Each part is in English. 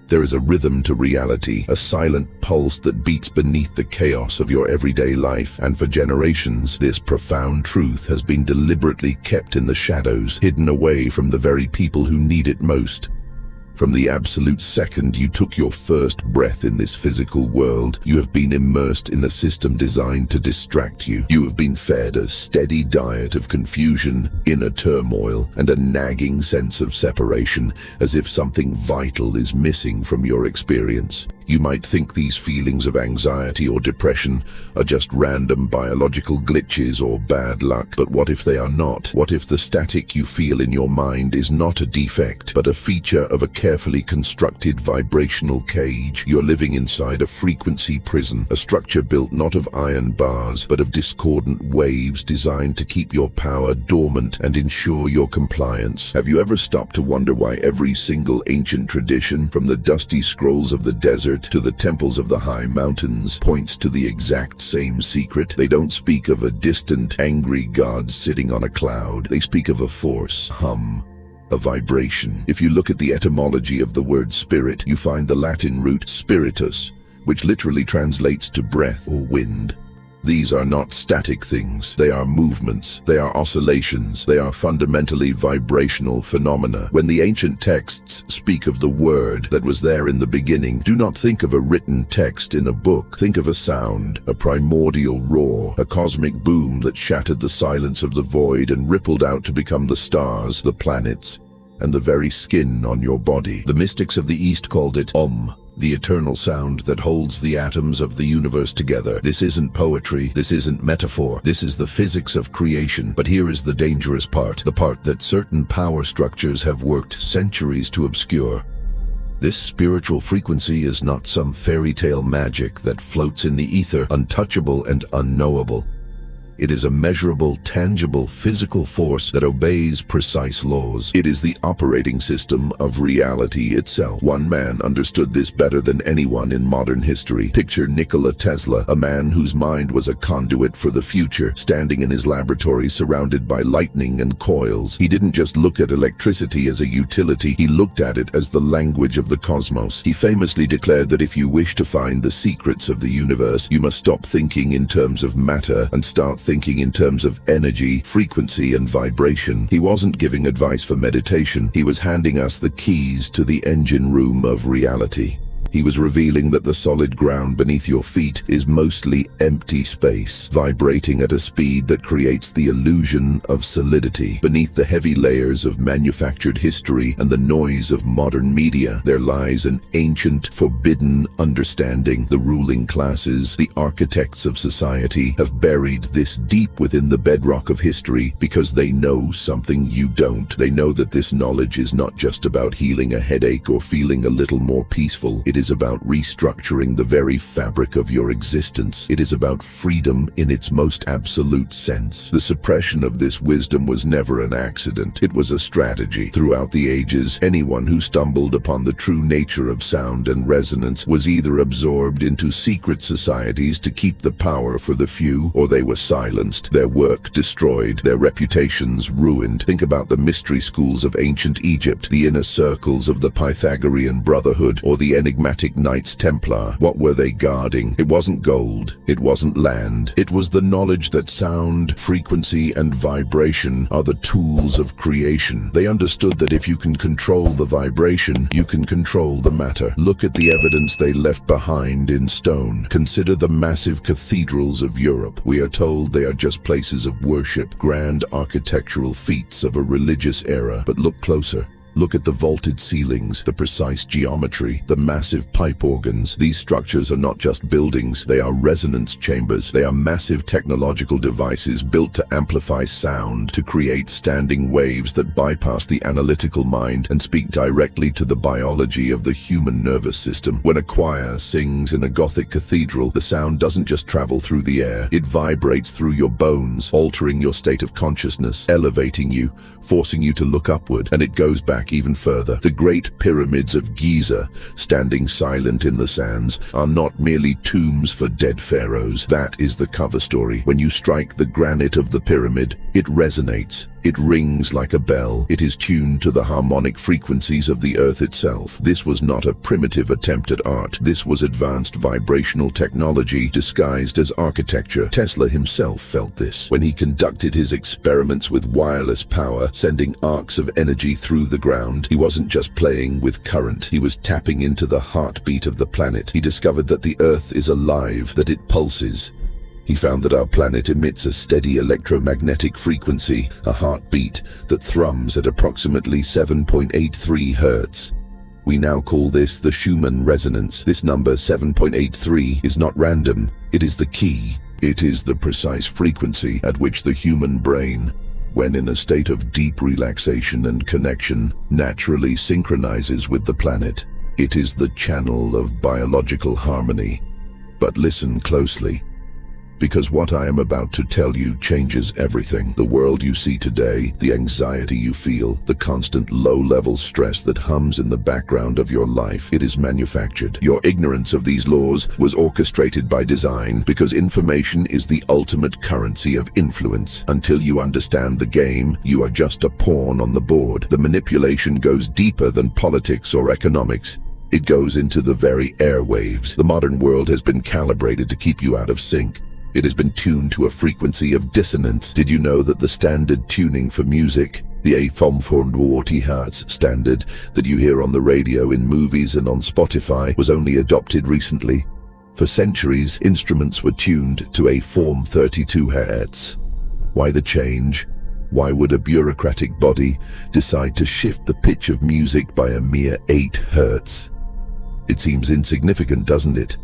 There is a rhythm to reality, a silent pulse that beats beneath the chaos of your everyday life, and for generations, this profound truth has been deliberately kept in the shadows, hidden away from the very people who need it most. From the absolute second you took your first breath in this physical world, you have been immersed in a system designed to distract you. You have been fed a steady diet of confusion, inner turmoil, and a nagging sense of separation, as if something vital is missing from your experience. You might think these feelings of anxiety or depression are just random biological glitches or bad luck, but what if they are not? What if the static you feel in your mind is not a defect, but a feature of a carefully constructed vibrational cage? You're living inside a frequency prison, a structure built not of iron bars, but of discordant waves designed to keep your power dormant and ensure your compliance. Have you ever stopped to wonder why every single ancient tradition, from the dusty scrolls of the desert to the temples of the high mountains, points to the exact same secret? They don't speak of a distant, angry god sitting on a cloud. They speak of a force, a vibration. If you look at the etymology of the word spirit, you find the Latin root spiritus, which literally translates to breath or wind. These are not static things. They are movements. They are oscillations. They are fundamentally vibrational phenomena. When the ancient texts speak of the word that was there in the beginning, do not think of a written text in a book. Think of a sound, a primordial roar, a cosmic boom that shattered the silence of the void and rippled out to become the stars, the planets, and the very skin on your body. The mystics of the East called it the eternal sound that holds the atoms of the universe together. This isn't poetry, this isn't metaphor, this is the physics of creation. But here is the dangerous part, the part that certain power structures have worked centuries to obscure. This spiritual frequency is not some fairy tale magic that floats in the ether, untouchable and unknowable. It is a measurable, tangible, physical force that obeys precise laws. It is the operating system of reality itself. One man understood this better than anyone in modern history. Picture Nikola Tesla, a man whose mind was a conduit for the future, standing in his laboratory surrounded by lightning and coils. He didn't just look at electricity as a utility, he looked at it as the language of the cosmos. He famously declared that if you wish to find the secrets of the universe, you must stop thinking in terms of matter and start thinking in terms of energy, frequency, and vibration. He wasn't giving advice for meditation. He was handing us the keys to the engine room of reality. He was revealing that the solid ground beneath your feet is mostly empty space, vibrating at a speed that creates the illusion of solidity. Beneath the heavy layers of manufactured history and the noise of modern media, there lies an ancient, forbidden understanding. The ruling classes, the architects of society, have buried this deep within the bedrock of history because they know something you don't. They know that this knowledge is not just about healing a headache or feeling a little more peaceful. It is about restructuring the very fabric of your existence. It is about freedom in its most absolute sense. The suppression of this wisdom was never an accident. It was a strategy. Throughout the ages, anyone who stumbled upon the true nature of sound and resonance was either absorbed into secret societies to keep the power for the few, or they were silenced, their work destroyed, their reputations ruined. Think about the mystery schools of ancient Egypt, the inner circles of the Pythagorean Brotherhood, or the enigmatic Knights Templar. What were they guarding? It wasn't gold. It wasn't land. It was the knowledge that sound, frequency, and vibration are the tools of creation. They understood that if you can control the vibration, you can control the matter. Look at the evidence they left behind in stone. Consider the massive cathedrals of Europe. We are told they are just places of worship, grand architectural feats of a religious era. But look closer. Look at the vaulted ceilings, the precise geometry, the massive pipe organs. These structures are not just buildings, they are resonance chambers. They are massive technological devices built to amplify sound, to create standing waves that bypass the analytical mind and speak directly to the biology of the human nervous system. When a choir sings in a Gothic cathedral, the sound doesn't just travel through the air, it vibrates through your bones, altering your state of consciousness, elevating you, forcing you to look upward, and it goes back even further. The great pyramids of Giza, standing silent in the sands, are not merely tombs for dead pharaohs. That is the cover story. When you strike the granite of the pyramid, it resonates. It rings like a bell. It is tuned to the harmonic frequencies of the earth itself. This was not a primitive attempt at art. This was advanced vibrational technology disguised as architecture. Tesla himself felt this when he conducted his experiments with wireless power, sending arcs of energy through the ground. He wasn't just playing with current. He was tapping into the heartbeat of the planet. He discovered that the earth is alive, that it pulses. He found that our planet emits a steady electromagnetic frequency, a heartbeat that thrums at approximately 7.83 hertz. We now call this the Schumann resonance. This number 7.83 is not random. It is the key. It is the precise frequency at which the human brain, when in a state of deep relaxation and connection, naturally synchronizes with the planet. It is the channel of biological harmony. But listen closely, because what I am about to tell you changes everything. The world you see today, the anxiety you feel, the constant low-level stress that hums in the background of your life, it is manufactured. Your ignorance of these laws was orchestrated by design, because information is the ultimate currency of influence. Until you understand the game, you are just a pawn on the board. The manipulation goes deeper than politics or economics. It goes into the very airwaves. The modern world has been calibrated to keep you out of sync. It has been tuned to a frequency of dissonance. Did you know that the standard tuning for music, the 540 Hz standard that you hear on the radio, in movies and on Spotify, was only adopted recently? For centuries, instruments were tuned to a 432 Hz. Why the change? Why would a bureaucratic body decide to shift the pitch of music by a mere 8 Hz? It seems insignificant, doesn't it?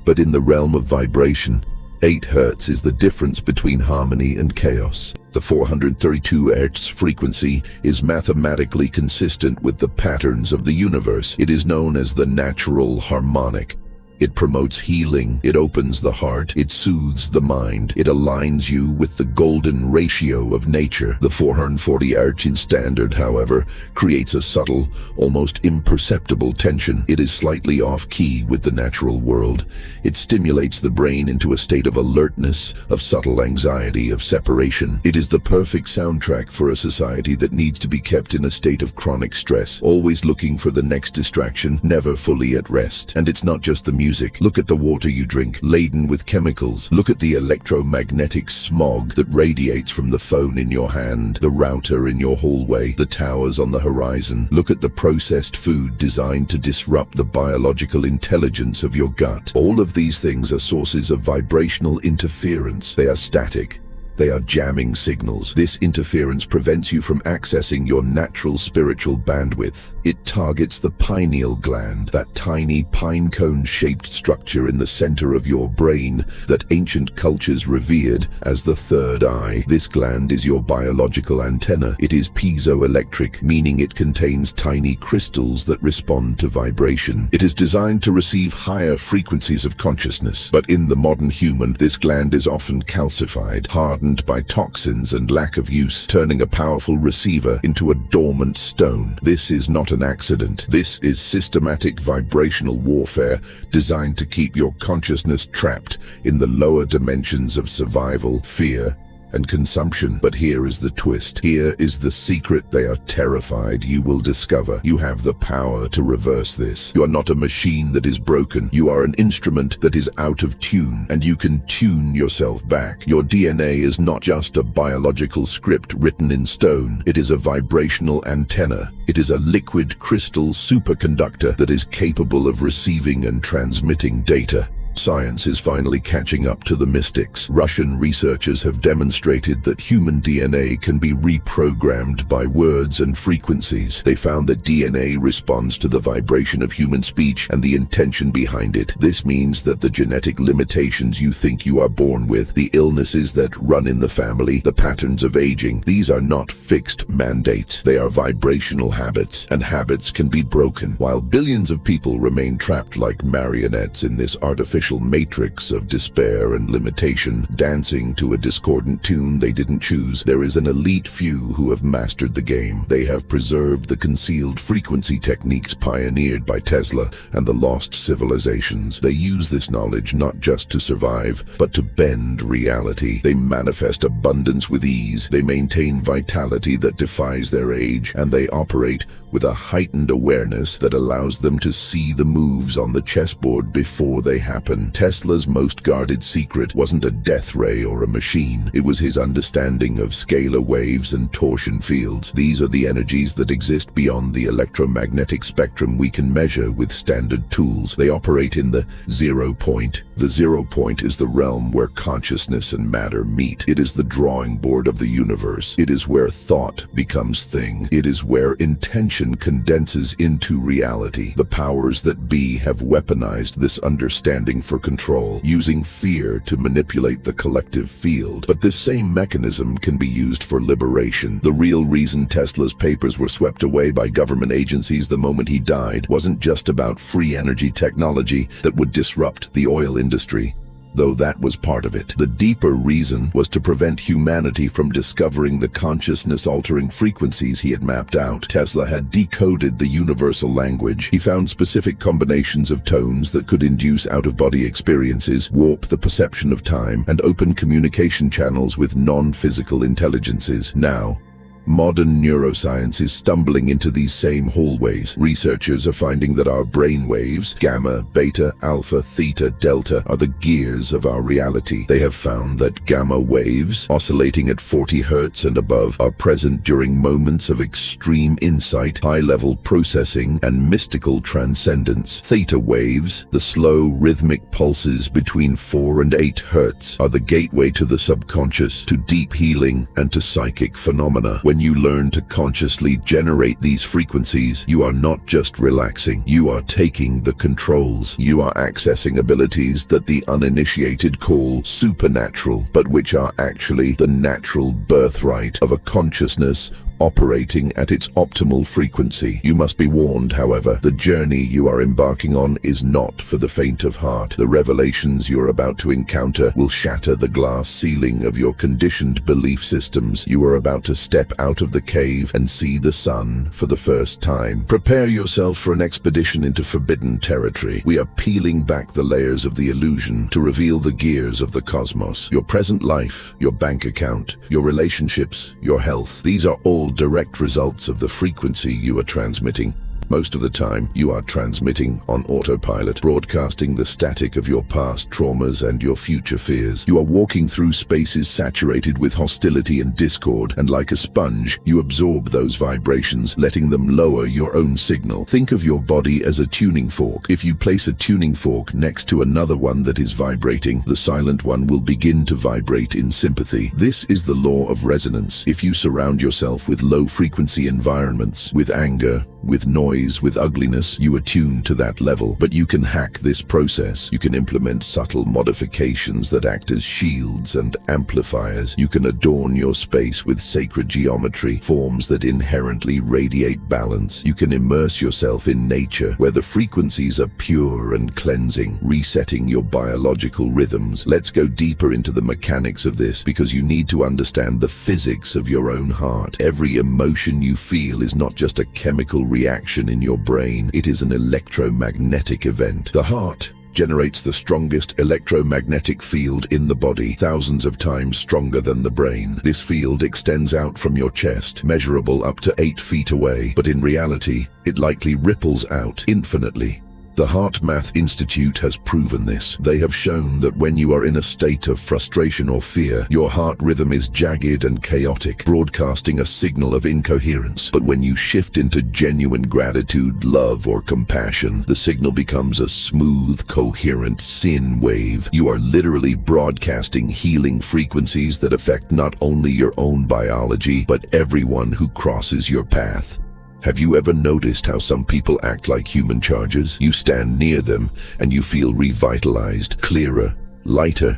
But in the realm of vibration, 8 Hz is the difference between harmony and chaos. The 432 Hz frequency is mathematically consistent with the patterns of the universe. It is known as the natural harmonic. It promotes healing, it opens the heart, it soothes the mind, it aligns you with the golden ratio of nature. The 440 Hz standard, however, creates a subtle, almost imperceptible tension. It is slightly off-key with the natural world. It stimulates the brain into a state of alertness, of subtle anxiety, of separation. It is the perfect soundtrack for a society that needs to be kept in a state of chronic stress, always looking for the next distraction, never fully at rest. And it's not just the music. Look at the water you drink, laden with chemicals. Look at the electromagnetic smog that radiates from the phone in your hand, the router in your hallway, the towers on the horizon. Look at the processed food designed to disrupt the biological intelligence of your gut. All of these things are sources of vibrational interference. They are static. They are jamming signals. This interference prevents you from accessing your natural spiritual bandwidth. It targets the pineal gland, that tiny pine cone-shaped structure in the center of your brain that ancient cultures revered as the third eye. This gland is your biological antenna. It is piezoelectric, meaning it contains tiny crystals that respond to vibration. It is designed to receive higher frequencies of consciousness. But in the modern human, this gland is often calcified, hardened by toxins and lack of use, turning a powerful receiver into a dormant stone. This is not an accident. This is systematic vibrational warfare designed to keep your consciousness trapped in the lower dimensions of survival, fear, and consumption. But here is the twist. Here is the secret they are terrified you will discover. You have the power to reverse this. You are not a machine that is broken. You are an instrument that is out of tune, and you can tune yourself back. Your DNA is not just a biological script written in stone. It is a vibrational antenna. It is a liquid crystal superconductor that is capable of receiving and transmitting data. Science is finally catching up to the mystics. Russian researchers have demonstrated that human DNA can be reprogrammed by words and frequencies. They found that DNA responds to the vibration of human speech and the intention behind it. This means that the genetic limitations you think you are born with, the illnesses that run in the family, the patterns of aging, these are not fixed mandates. They are vibrational habits, and habits can be broken. While billions of people remain trapped like marionettes in this artificial artificial matrix of despair and limitation, dancing to a discordant tune they didn't choose. There is an elite few who have mastered the game. They have preserved the concealed frequency techniques pioneered by Tesla and the lost civilizations. They use this knowledge not just to survive, but to bend reality. They manifest abundance with ease. They maintain vitality that defies their age, and they operate with a heightened awareness that allows them to see the moves on the chessboard before they happen. Tesla's most guarded secret wasn't a death ray or a machine. It was his understanding of scalar waves and torsion fields. These are the energies that exist beyond the electromagnetic spectrum we can measure with standard tools. They operate in the 0 point. The 0 point is the realm where consciousness and matter meet. It is the drawing board of the universe. It is where thought becomes thing. It is where intention condenses into reality. The powers that be have weaponized this understanding for control, using fear to manipulate the collective field. But this same mechanism can be used for liberation. The real reason Tesla's papers were swept away by government agencies the moment he died wasn't just about free energy technology that would disrupt the oil industry, though that was part of it. The deeper reason was to prevent humanity from discovering the consciousness-altering frequencies he had mapped out. Tesla had decoded the universal language. He found specific combinations of tones that could induce out-of-body experiences, warp the perception of time, and open communication channels with non-physical intelligences. Now, modern neuroscience is stumbling into these same hallways. Researchers are finding that our brain waves, gamma, beta, alpha, theta, delta, are the gears of our reality. They have found that gamma waves, oscillating at 40 Hz and above, are present during moments of extreme insight, high-level processing, and mystical transcendence. Theta waves, the slow, rhythmic pulses between 4 and 8 Hz, are the gateway to the subconscious, to deep healing, and to psychic phenomena. When you learn to consciously generate these frequencies, you are not just relaxing. You are taking the controls. You are accessing abilities that the uninitiated call supernatural, but which are actually the natural birthright of a consciousness operating at its optimal frequency. You must be warned, however, the journey you are embarking on is not for the faint of heart. The revelations you are about to encounter will shatter the glass ceiling of your conditioned belief systems. You are about to step out of the cave and see the sun for the first time. Prepare yourself for an expedition into forbidden territory. We are peeling back the layers of the illusion to reveal the gears of the cosmos. Your present life, your bank account, your relationships, your health. These are all direct results of the frequency you are transmitting. Most of the time, you are transmitting on autopilot, broadcasting the static of your past traumas and your future fears. You are walking through spaces saturated with hostility and discord, and like a sponge, you absorb those vibrations, letting them lower your own signal. Think of your body as a tuning fork. If you place a tuning fork next to another one that is vibrating, the silent one will begin to vibrate in sympathy. This is the law of resonance. If you surround yourself with low-frequency environments, with anger, with noise, with ugliness, you attune to that level. But you can hack this process. You can implement subtle modifications that act as shields and amplifiers. You can adorn your space with sacred geometry, forms that inherently radiate balance. You can immerse yourself in nature, where the frequencies are pure and cleansing, resetting your biological rhythms. Let's go deeper into the mechanics of this, because you need to understand the physics of your own heart. Every emotion you feel is not just a chemical reaction in your brain, it is an electromagnetic event. The heart generates the strongest electromagnetic field in the body, thousands of times stronger than the brain. This field extends out from your chest, measurable up to 8 feet away, but in reality, it likely ripples out infinitely. The Heart Math Institute has proven this. They have shown that when you are in a state of frustration or fear, your heart rhythm is jagged and chaotic, broadcasting a signal of incoherence. But when you shift into genuine gratitude, love, or compassion, the signal becomes a smooth, coherent sine wave. You are literally broadcasting healing frequencies that affect not only your own biology, but everyone who crosses your path. Have you ever noticed how some people act like human chargers? You stand near them and you feel revitalized, clearer, lighter,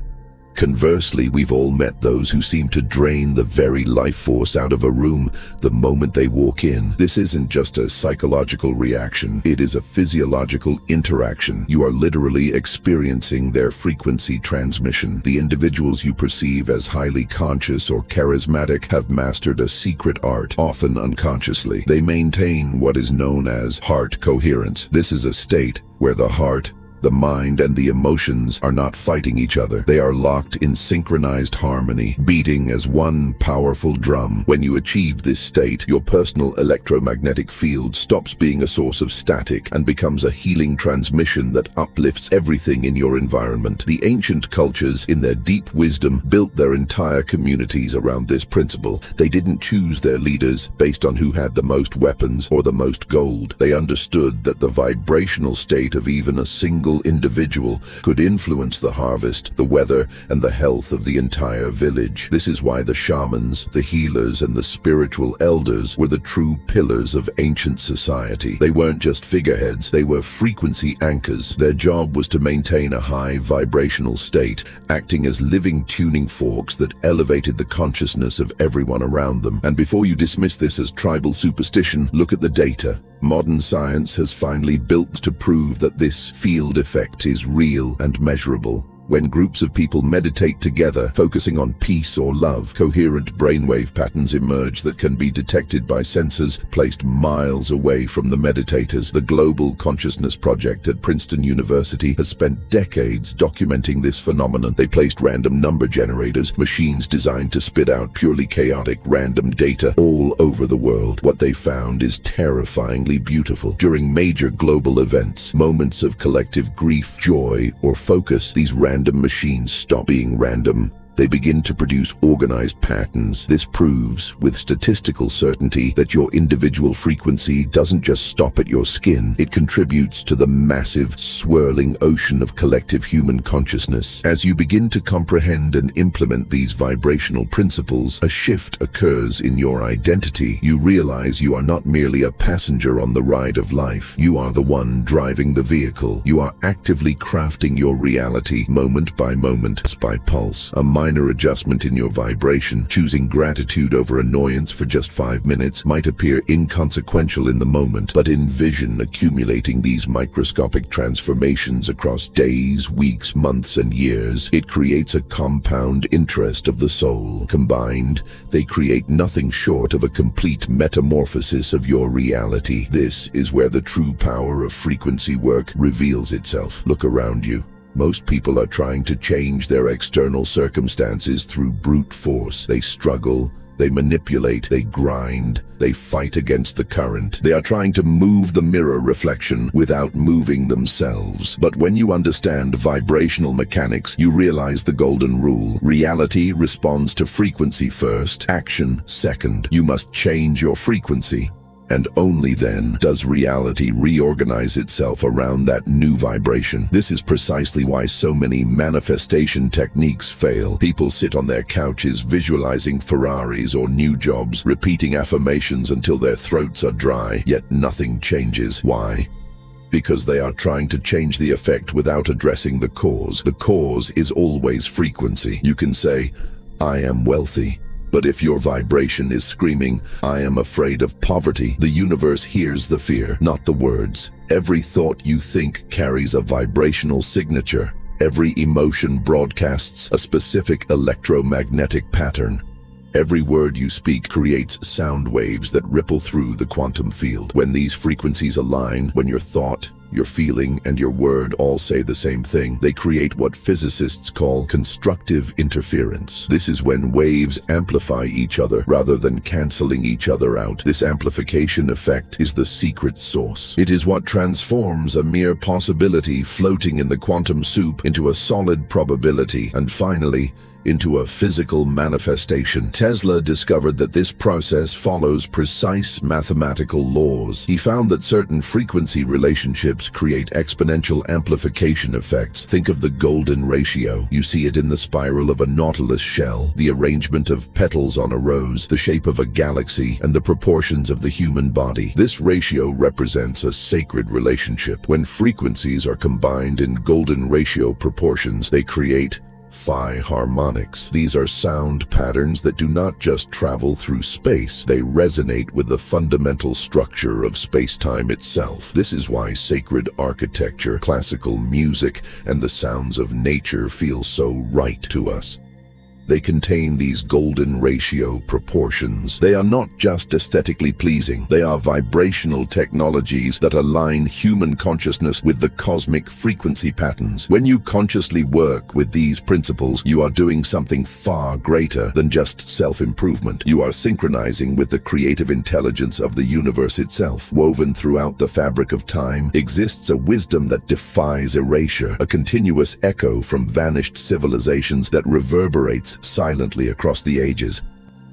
Conversely, we've all met those who seem to drain the very life force out of a room the moment they walk in. This isn't just a psychological reaction, it is a physiological interaction. You are literally experiencing their frequency transmission. The individuals you perceive as highly conscious or charismatic have mastered a secret art, often unconsciously. They maintain what is known as heart coherence. This is a state where the heart, the mind, and the emotions are not fighting each other. They are locked in synchronized harmony, beating as one powerful drum. When you achieve this state, your personal electromagnetic field stops being a source of static and becomes a healing transmission that uplifts everything in your environment. The ancient cultures, in their deep wisdom, built their entire communities around this principle. They didn't choose their leaders based on who had the most weapons or the most gold. They understood that the vibrational state of even a single individual could influence the harvest, the weather, and the health of the entire village. This is why the shamans, the healers, and the spiritual elders were the true pillars of ancient society. They weren't just figureheads, they were frequency anchors. Their job was to maintain a high vibrational state, acting as living tuning forks that elevated the consciousness of everyone around them. And before you dismiss this as tribal superstition, look at the data. Modern science has finally built to prove that this field effect is real and measurable. When groups of people meditate together, focusing on peace or love, coherent brainwave patterns emerge that can be detected by sensors placed miles away from the meditators. The Global Consciousness Project at Princeton University has spent decades documenting this phenomenon. They placed random number generators, machines designed to spit out purely chaotic random data, all over the world. What they found is terrifyingly beautiful. During major global events, moments of collective grief, joy, or focus, these random machines stop being random. They begin to produce organized patterns. This proves, with statistical certainty, that your individual frequency doesn't just stop at your skin. It contributes to the massive, swirling ocean of collective human consciousness. As you begin to comprehend and implement these vibrational principles, a shift occurs in your identity. You realize you are not merely a passenger on the ride of life. You are the one driving the vehicle. You are actively crafting your reality, moment by moment, by pulse. A minor adjustment in your vibration, choosing gratitude over annoyance for just 5 minutes, might appear inconsequential in the moment, but envision accumulating these microscopic transformations across days, weeks, months, and years. It creates a compound interest of the soul. Combined, they create nothing short of a complete metamorphosis of your reality. This is where the true power of frequency work reveals itself. Look around you. Most people are trying to change their external circumstances through brute force. They struggle, they manipulate, they grind, they fight against the current. They are trying to move the mirror reflection without moving themselves. But when you understand vibrational mechanics, you realize the golden rule. Reality responds to frequency first, action second. You must change your frequency. And only then does reality reorganize itself around that new vibration. This is precisely why so many manifestation techniques fail. People sit on their couches visualizing Ferraris or new jobs, repeating affirmations until their throats are dry, yet nothing changes. Why? Because they are trying to change the effect without addressing the cause. The cause is always frequency. You can say, "I am wealthy." But if your vibration is screaming, "I am afraid of poverty," the universe hears the fear, not the words. Every thought you think carries a vibrational signature. Every emotion broadcasts a specific electromagnetic pattern. Every word you speak creates sound waves that ripple through the quantum field. When these frequencies align, when your thought, your feeling, and your word all say the same thing, they create what physicists call constructive interference. This is when waves amplify each other rather than canceling each other out. This amplification effect is the secret sauce. It is what transforms a mere possibility floating in the quantum soup into a solid probability, and finally, into a physical manifestation. Tesla discovered that this process follows precise mathematical laws. He found that certain frequency relationships create exponential amplification effects. Think of the golden ratio. You see it in the spiral of a nautilus shell, the arrangement of petals on a rose, the shape of a galaxy, and the proportions of the human body. This ratio represents a sacred relationship. When frequencies are combined in golden ratio proportions, they create Phi harmonics. These are sound patterns that do not just travel through space, they resonate with the fundamental structure of space-time itself. This is why sacred architecture, classical music, and the sounds of nature feel so right to us. They contain these golden ratio proportions. They are not just aesthetically pleasing, they are vibrational technologies that align human consciousness with the cosmic frequency patterns. When you consciously work with these principles, you are doing something far greater than just self-improvement. You are synchronizing with the creative intelligence of the universe itself. Woven throughout the fabric of time exists a wisdom that defies erasure, a continuous echo from vanished civilizations that reverberates silently across the ages.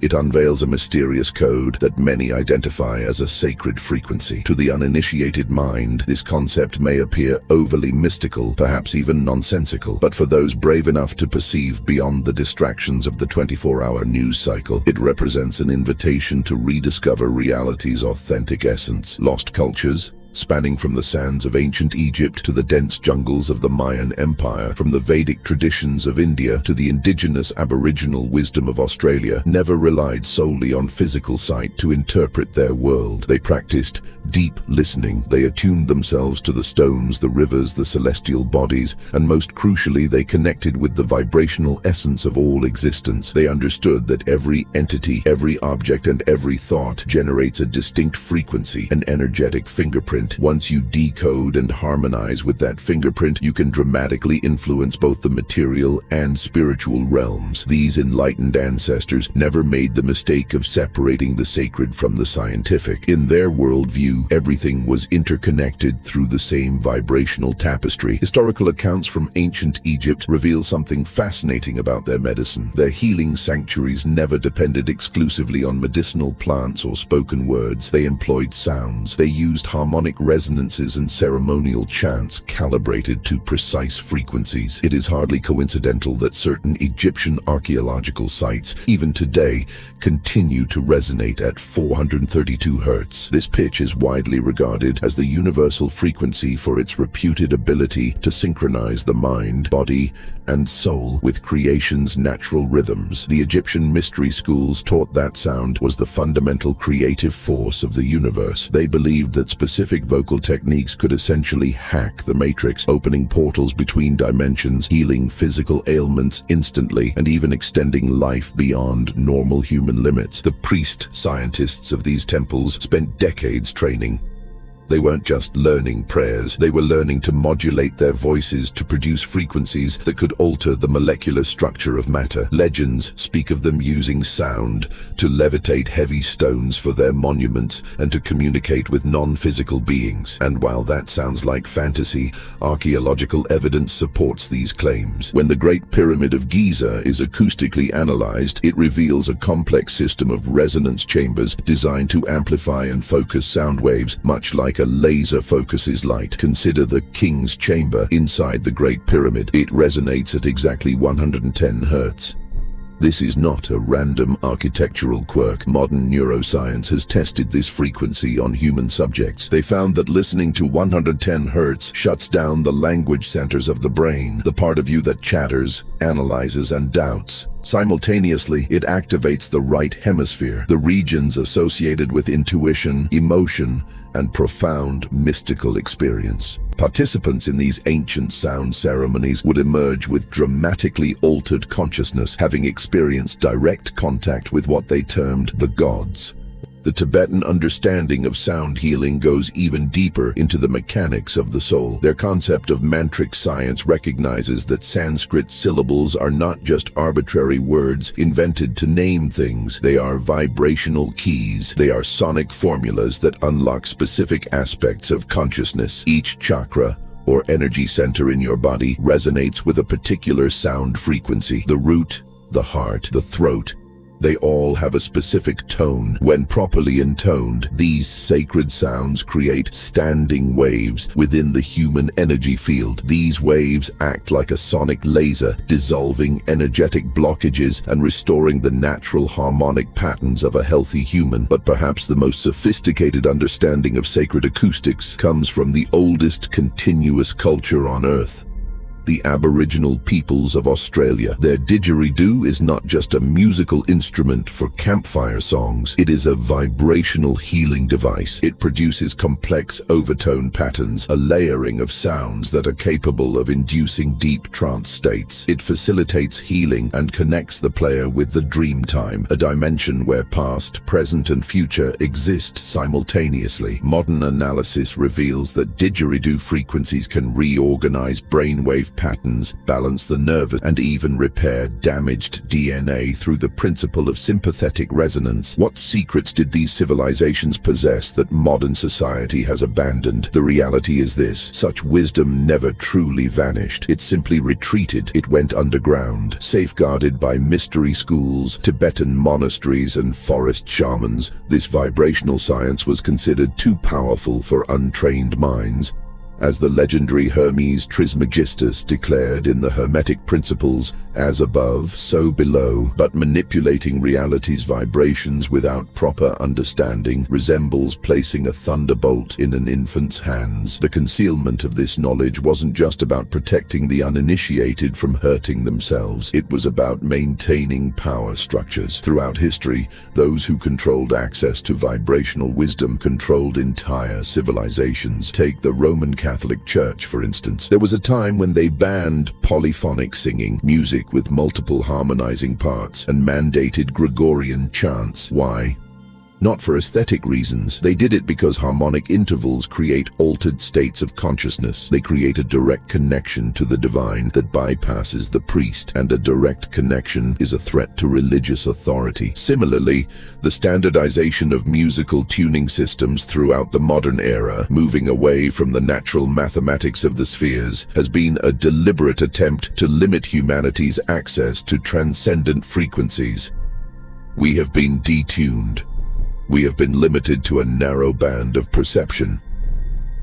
It unveils a mysterious code that many identify as a sacred frequency. To the uninitiated mind, this concept may appear overly mystical, perhaps even nonsensical, but for those brave enough to perceive beyond the distractions of the 24-hour news cycle, it represents an invitation to rediscover reality's authentic essence. Lost cultures, spanning from the sands of ancient Egypt to the dense jungles of the Mayan Empire, from the Vedic traditions of India to the indigenous Aboriginal wisdom of Australia, never relied solely on physical sight to interpret their world. They practiced deep listening. They attuned themselves to the stones, the rivers, the celestial bodies, and most crucially, they connected with the vibrational essence of all existence. They understood that every entity, every object, and every thought generates a distinct frequency, an energetic fingerprint. Once you decode and harmonize with that fingerprint, you can dramatically influence both the material and spiritual realms. These enlightened ancestors never made the mistake of separating the sacred from the scientific. In their worldview, everything was interconnected through the same vibrational tapestry. Historical accounts from ancient Egypt reveal something fascinating about their medicine. Their healing sanctuaries never depended exclusively on medicinal plants or spoken words. They employed sounds. They used harmonic resonances and ceremonial chants calibrated to precise frequencies. It is hardly coincidental that certain Egyptian archaeological sites, even today, continue to resonate at 432 Hz. This pitch is widely regarded as the universal frequency for its reputed ability to synchronize the mind, body, and soul with creation's natural rhythms. The Egyptian mystery schools taught that sound was the fundamental creative force of the universe. They believed that specific vocal techniques could essentially hack the matrix, opening portals between dimensions, healing physical ailments instantly, and even extending life beyond normal human limits. The priest scientists of these temples spent decades training. They weren't just learning prayers, they were learning to modulate their voices to produce frequencies that could alter the molecular structure of matter. Legends speak of them using sound to levitate heavy stones for their monuments and to communicate with non-physical beings. And while that sounds like fantasy, archaeological evidence supports these claims. When the Great Pyramid of Giza is acoustically analyzed, it reveals a complex system of resonance chambers designed to amplify and focus sound waves, much like a laser focuses light. Consider the King's Chamber inside the Great Pyramid. It resonates at exactly 110 Hz. This is not a random architectural quirk. Modern neuroscience has tested this frequency on human subjects. They found that listening to 110 Hz shuts down the language centers of the brain, the part of you that chatters, analyzes, and doubts. Simultaneously, it activates the right hemisphere, the regions associated with intuition, emotion, and profound mystical experience. Participants in these ancient sound ceremonies would emerge with dramatically altered consciousness, having experienced direct contact with what they termed the gods. The Tibetan understanding of sound healing goes even deeper into the mechanics of the soul. Their concept of mantric science recognizes that Sanskrit syllables are not just arbitrary words invented to name things. They are vibrational keys. They are sonic formulas that unlock specific aspects of consciousness. Each chakra, or energy center in your body, resonates with a particular sound frequency. The root, the heart, the throat, they all have a specific tone. When properly intoned, these sacred sounds create standing waves within the human energy field. These waves act like a sonic laser, dissolving energetic blockages and restoring the natural harmonic patterns of a healthy human. But perhaps the most sophisticated understanding of sacred acoustics comes from the oldest continuous culture on Earth, the Aboriginal peoples of Australia. Their didgeridoo is not just a musical instrument for campfire songs, it is a vibrational healing device. It produces complex overtone patterns, a layering of sounds that are capable of inducing deep trance states. It facilitates healing and connects the player with the dream time, a dimension where past, present, and future exist simultaneously. Modern analysis reveals that didgeridoo frequencies can reorganize brainwave patterns, balance the nervous, and even repair damaged DNA through the principle of sympathetic resonance. What secrets did these civilizations possess that modern society has abandoned? The reality is this: such wisdom never truly vanished. It simply retreated. It went underground, safeguarded by mystery schools, Tibetan monasteries, and forest shamans. This vibrational science was considered too powerful for untrained minds. As the legendary Hermes Trismegistus declared in the Hermetic Principles, as above, so below, but manipulating reality's vibrations without proper understanding resembles placing a thunderbolt in an infant's hands. The concealment of this knowledge wasn't just about protecting the uninitiated from hurting themselves, it was about maintaining power structures. Throughout history, those who controlled access to vibrational wisdom controlled entire civilizations. Take the Roman Catholic Church, for instance. There was a time when they banned polyphonic singing, music with multiple harmonizing parts, and mandated Gregorian chants. Why? Not for aesthetic reasons. They did it because harmonic intervals create altered states of consciousness. They create a direct connection to the divine that bypasses the priest, and a direct connection is a threat to religious authority. Similarly, the standardization of musical tuning systems throughout the modern era, moving away from the natural mathematics of the spheres, has been a deliberate attempt to limit humanity's access to transcendent frequencies. We have been detuned. We have been limited to a narrow band of perception.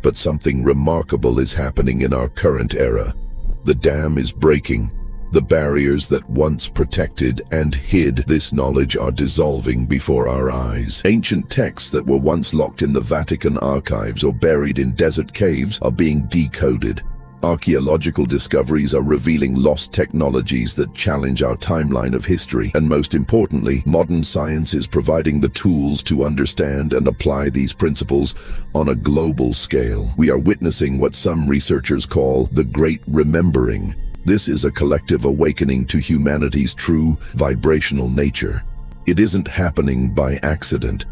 But something remarkable is happening in our current era. The dam is breaking. The barriers that once protected and hid this knowledge are dissolving before our eyes. Ancient texts that were once locked in the Vatican archives or buried in desert caves are being decoded. Archaeological discoveries are revealing lost technologies that challenge our timeline of history. And most importantly, modern science is providing the tools to understand and apply these principles on a global scale. We are witnessing what some researchers call the Great Remembering. This is a collective awakening to humanity's true vibrational nature. It isn't happening by accident.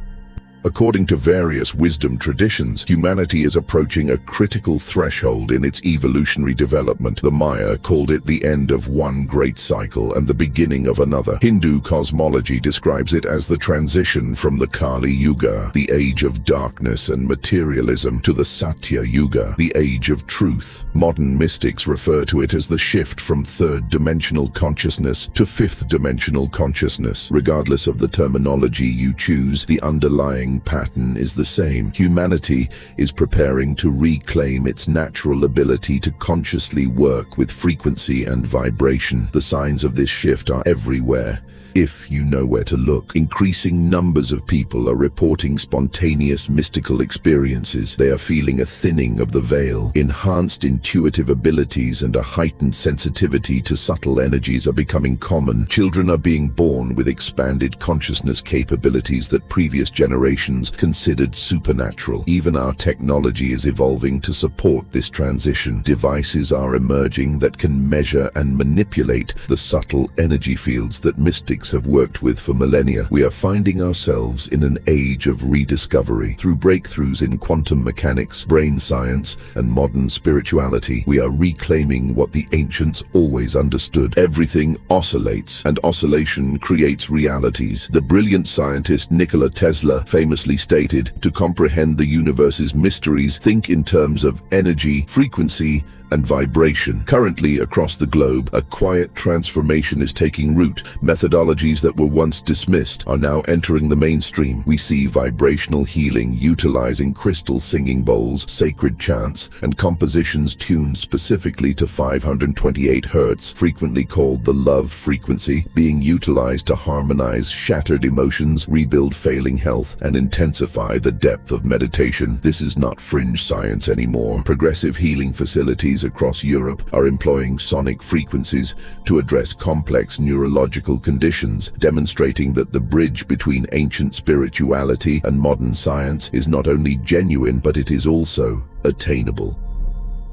According to various wisdom traditions, humanity is approaching a critical threshold in its evolutionary development. The Maya called it the end of one great cycle and the beginning of another. Hindu cosmology describes it as the transition from the Kali Yuga, the age of darkness and materialism, to the Satya Yuga, the age of truth. Modern mystics refer to it as the shift from third-dimensional consciousness to fifth-dimensional consciousness. Regardless of the terminology you choose, the underlying pattern is the same. Humanity is preparing to reclaim its natural ability to consciously work with frequency and vibration. The signs of this shift are everywhere, if you know where to look. Increasing numbers of people are reporting spontaneous mystical experiences. They are feeling a thinning of the veil. Enhanced intuitive abilities and a heightened sensitivity to subtle energies are becoming common. Children are being born with expanded consciousness capabilities that previous generations considered supernatural. Even our technology is evolving to support this transition. Devices are emerging that can measure and manipulate the subtle energy fields that mystics have worked with for millennia. We are finding ourselves in an age of rediscovery. Through breakthroughs in quantum mechanics, brain science, and modern spirituality, we are reclaiming what the ancients always understood. Everything oscillates, and oscillation creates realities. The brilliant scientist Nikola Tesla famously stated, "To comprehend the universe's mysteries, think in terms of energy, frequency, and vibration." Currently, across the globe, a quiet transformation is taking root. Methodologies that were once dismissed are now entering the mainstream. We see vibrational healing utilizing crystal singing bowls, sacred chants, and compositions tuned specifically to 528 Hz, frequently called the love frequency, being utilized to harmonize shattered emotions, rebuild failing health, and intensify the depth of meditation. This is not fringe science anymore. Progressive healing facilities universities across Europe are employing sonic frequencies to address complex neurological conditions, demonstrating that the bridge between ancient spirituality and modern science is not only genuine, but it is also attainable.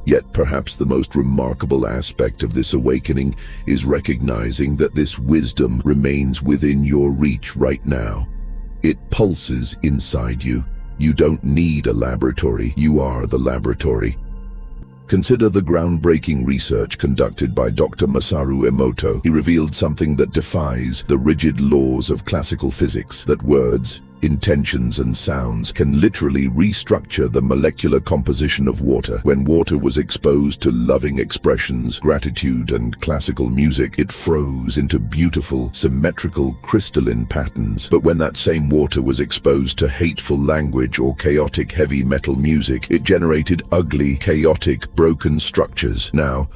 Yet perhaps the most remarkable aspect of this awakening is recognizing that this wisdom remains within your reach right now. It pulses inside you. You don't need a laboratory, you are the laboratory. Consider the groundbreaking research conducted by Dr. Masaru Emoto. He revealed something that defies the rigid laws of classical physics, that words, intentions and sounds can literally restructure the molecular composition of water. When water was exposed to loving expressions, gratitude and classical music, it froze into beautiful, symmetrical, crystalline patterns. But when that same water was exposed to hateful language or chaotic heavy metal music, it generated ugly, chaotic, broken structures. Now,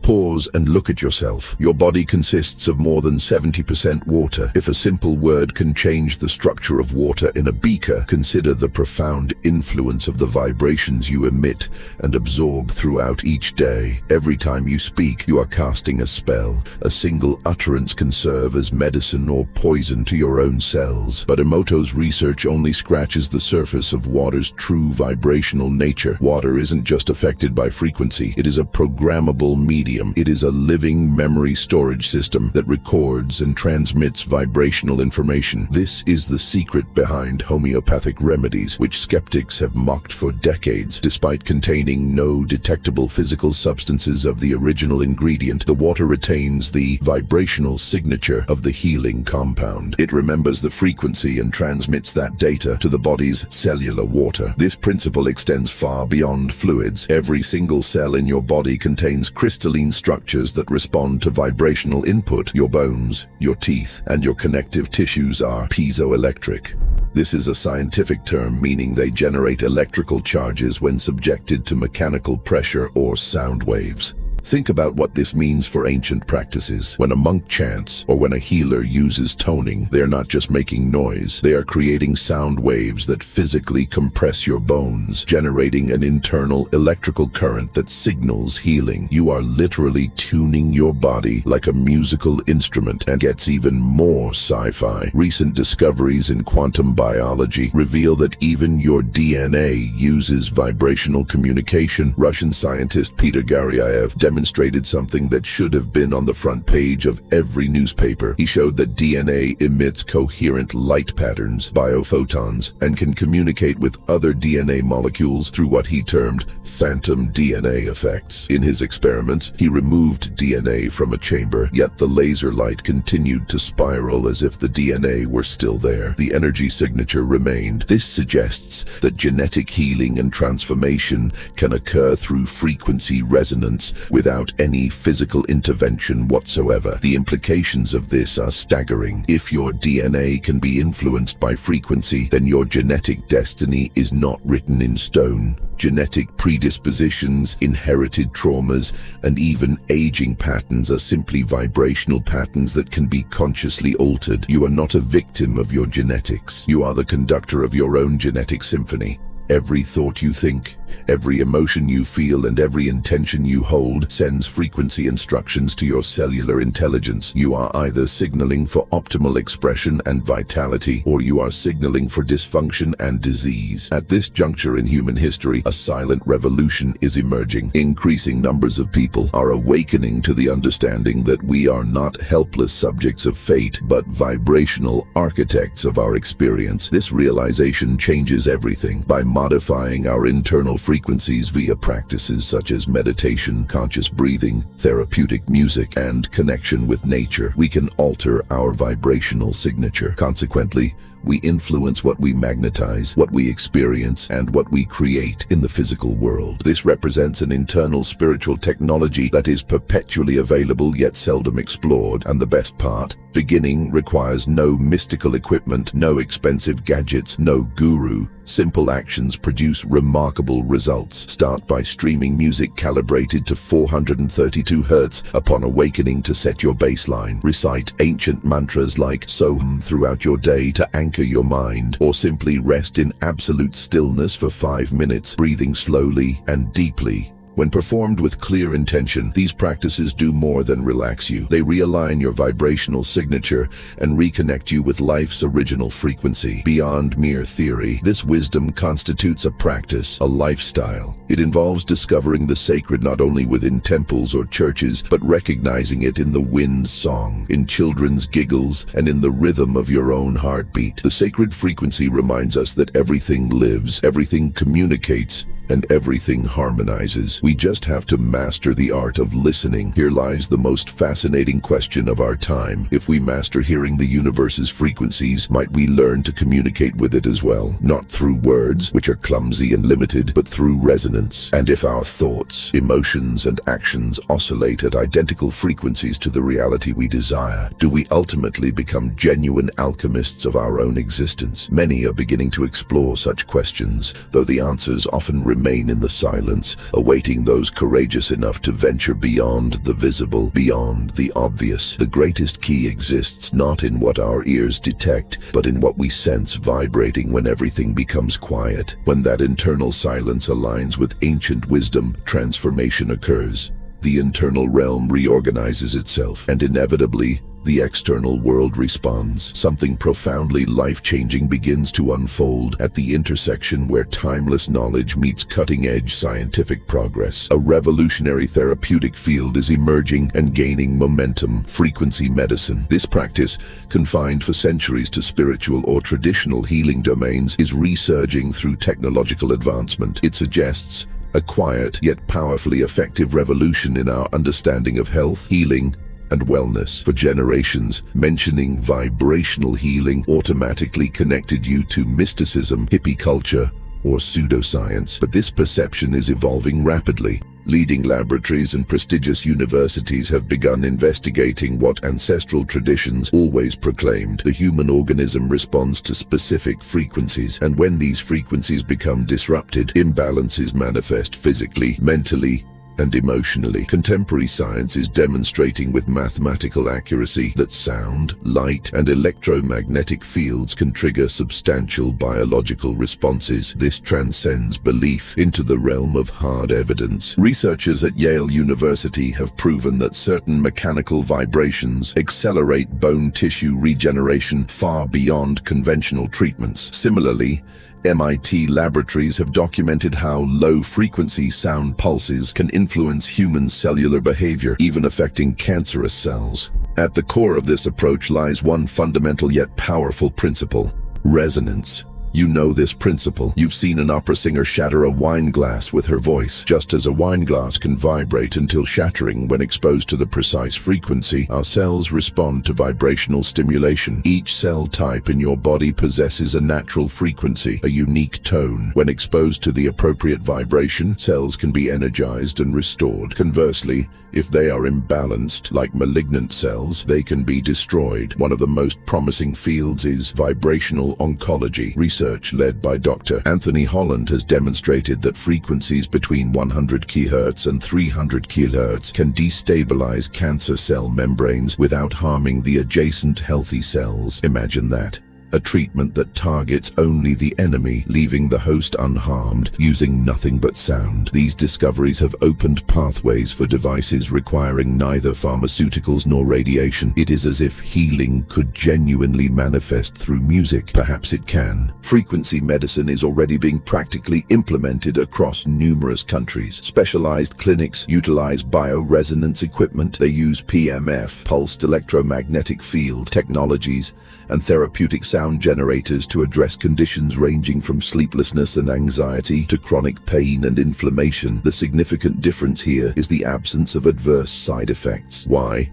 pause and look at yourself. Your body consists of more than 70% water. If a simple word can change the structure of water in a beaker, consider the profound influence of the vibrations you emit and absorb throughout each day. Every time you speak, you are casting a spell. A single utterance can serve as medicine or poison to your own cells. But Emoto's research only scratches the surface of water's true vibrational nature. Water isn't just affected by frequency. It is a programmable medium. It is a living memory storage system that records and transmits vibrational information. This is the secret behind homeopathic remedies, which skeptics have mocked for decades. Despite containing no detectable physical substances of the original ingredient, the water retains the vibrational signature of the healing compound. It remembers the frequency and transmits that data to the body's cellular water. This principle extends far beyond fluids. Every single cell in your body contains crystalline structures that respond to vibrational input. Your bones, your teeth, and your connective tissues are piezoelectric. This is a scientific term meaning they generate electrical charges when subjected to mechanical pressure or sound waves. Think about what this means for ancient practices. When a monk chants or when a healer uses toning, they are not just making noise. They are creating sound waves that physically compress your bones, generating an internal electrical current that signals healing. You are literally tuning your body like a musical instrument. And gets even more sci-fi. Recent discoveries in quantum biology reveal that even your DNA uses vibrational communication. Russian scientist Peter Garyaev demonstrated something that should have been on the front page of every newspaper. He showed that DNA emits coherent light patterns, biophotons, and can communicate with other DNA molecules through what he termed phantom DNA effects. In his experiments, he removed DNA from a chamber, yet the laser light continued to spiral as if the DNA were still there. The energy signature remained. This suggests that genetic healing and transformation can occur through frequency resonance without any physical intervention whatsoever. The implications of this are staggering. If your DNA can be influenced by frequency, then your genetic destiny is not written in stone. Genetic predispositions, inherited traumas, and even aging patterns are simply vibrational patterns that can be consciously altered. You are not a victim of your genetics. You are the conductor of your own genetic symphony. Every thought you think, every emotion you feel, and every intention you hold sends frequency instructions to your cellular intelligence. You are either signaling for optimal expression and vitality, or you are signaling for dysfunction and disease. At this juncture in human history, a silent revolution is emerging. Increasing numbers of people are awakening to the understanding that we are not helpless subjects of fate, but vibrational architects of our experience. This realization changes everything. By modifying our internal frequencies via practices such as meditation, conscious breathing, therapeutic music, and connection with nature, we can alter our vibrational signature. Consequently, we influence what we magnetize, what we experience, and what we create in the physical world. This represents an internal spiritual technology that is perpetually available yet seldom explored. And the best part, beginning requires no mystical equipment, no expensive gadgets, no guru. Simple actions produce remarkable results. Start by streaming music calibrated to 432 Hz upon awakening to set your baseline. Recite ancient mantras like Soham throughout your day to anchor your mind, or simply rest in absolute stillness for 5 minutes, breathing slowly and deeply. When performed with clear intention, these practices do more than relax you. They realign your vibrational signature and reconnect you with life's original frequency. Beyond mere theory, this wisdom constitutes a practice, a lifestyle. It involves discovering the sacred not only within temples or churches, but recognizing it in the wind's song, in children's giggles, and in the rhythm of your own heartbeat. The sacred frequency reminds us that everything lives, everything communicates, and everything harmonizes. We just have to master the art of listening. Here lies the most fascinating question of our time. If we master hearing the universe's frequencies, might we learn to communicate with it as well? Not through words, which are clumsy and limited, but through resonance. And if our thoughts, emotions, and actions oscillate at identical frequencies to the reality we desire, do we ultimately become genuine alchemists of our own existence? Many are beginning to explore such questions, though the answers often remain in the silence, awaiting those courageous enough to venture beyond the visible, beyond the obvious. The greatest key exists not in what our ears detect, but in what we sense vibrating when everything becomes quiet. When that internal silence aligns with ancient wisdom, transformation occurs. The internal realm reorganizes itself, and inevitably, the external world responds. Something profoundly life-changing begins to unfold at the intersection where timeless knowledge meets cutting-edge scientific progress. A revolutionary therapeutic field is emerging and gaining momentum: frequency medicine. This practice, confined for centuries to spiritual or traditional healing domains, is resurging through technological advancement. It suggests a quiet yet powerfully effective revolution in our understanding of health, healing, and wellness. For generations, mentioning vibrational healing automatically connected you to mysticism, hippie culture, or pseudoscience. But this perception is evolving rapidly. Leading laboratories and prestigious universities have begun investigating what ancestral traditions always proclaimed. The human organism responds to specific frequencies, and when these frequencies become disrupted, imbalances manifest physically, mentally, and emotionally. Contemporary science is demonstrating with mathematical accuracy that sound, light, and electromagnetic fields can trigger substantial biological responses. This transcends belief into the realm of hard evidence. Researchers at Yale University have proven that certain mechanical vibrations accelerate bone tissue regeneration far beyond conventional treatments. Similarly, MIT laboratories have documented how low-frequency sound pulses can influence human cellular behavior, even affecting cancerous cells. At the core of this approach lies one fundamental yet powerful principle: resonance. You know this principle. You've seen an opera singer shatter a wine glass with her voice. Just as a wine glass can vibrate until shattering when exposed to the precise frequency, our cells respond to vibrational stimulation. Each cell type in your body possesses a natural frequency, a unique tone. When exposed to the appropriate vibration, cells can be energized and restored. Conversely, if they are imbalanced, like malignant cells, they can be destroyed. One of the most promising fields is vibrational oncology. Research led by Dr. Anthony Holland has demonstrated that frequencies between 100 kHz and 300 kHz can destabilize cancer cell membranes without harming the adjacent healthy cells. Imagine that. A treatment that targets only the enemy, leaving the host unharmed, using nothing but sound. These discoveries have opened pathways for devices requiring neither pharmaceuticals nor radiation. It is as if healing could genuinely manifest through music. Perhaps it can. Frequency medicine is already being practically implemented across numerous countries. Specialized clinics utilize bioresonance equipment. They use PMF, pulsed electromagnetic field technologies, and therapeutic sound generators to address conditions ranging from sleeplessness and anxiety to chronic pain and inflammation. The significant difference here is the absence of adverse side effects. Why?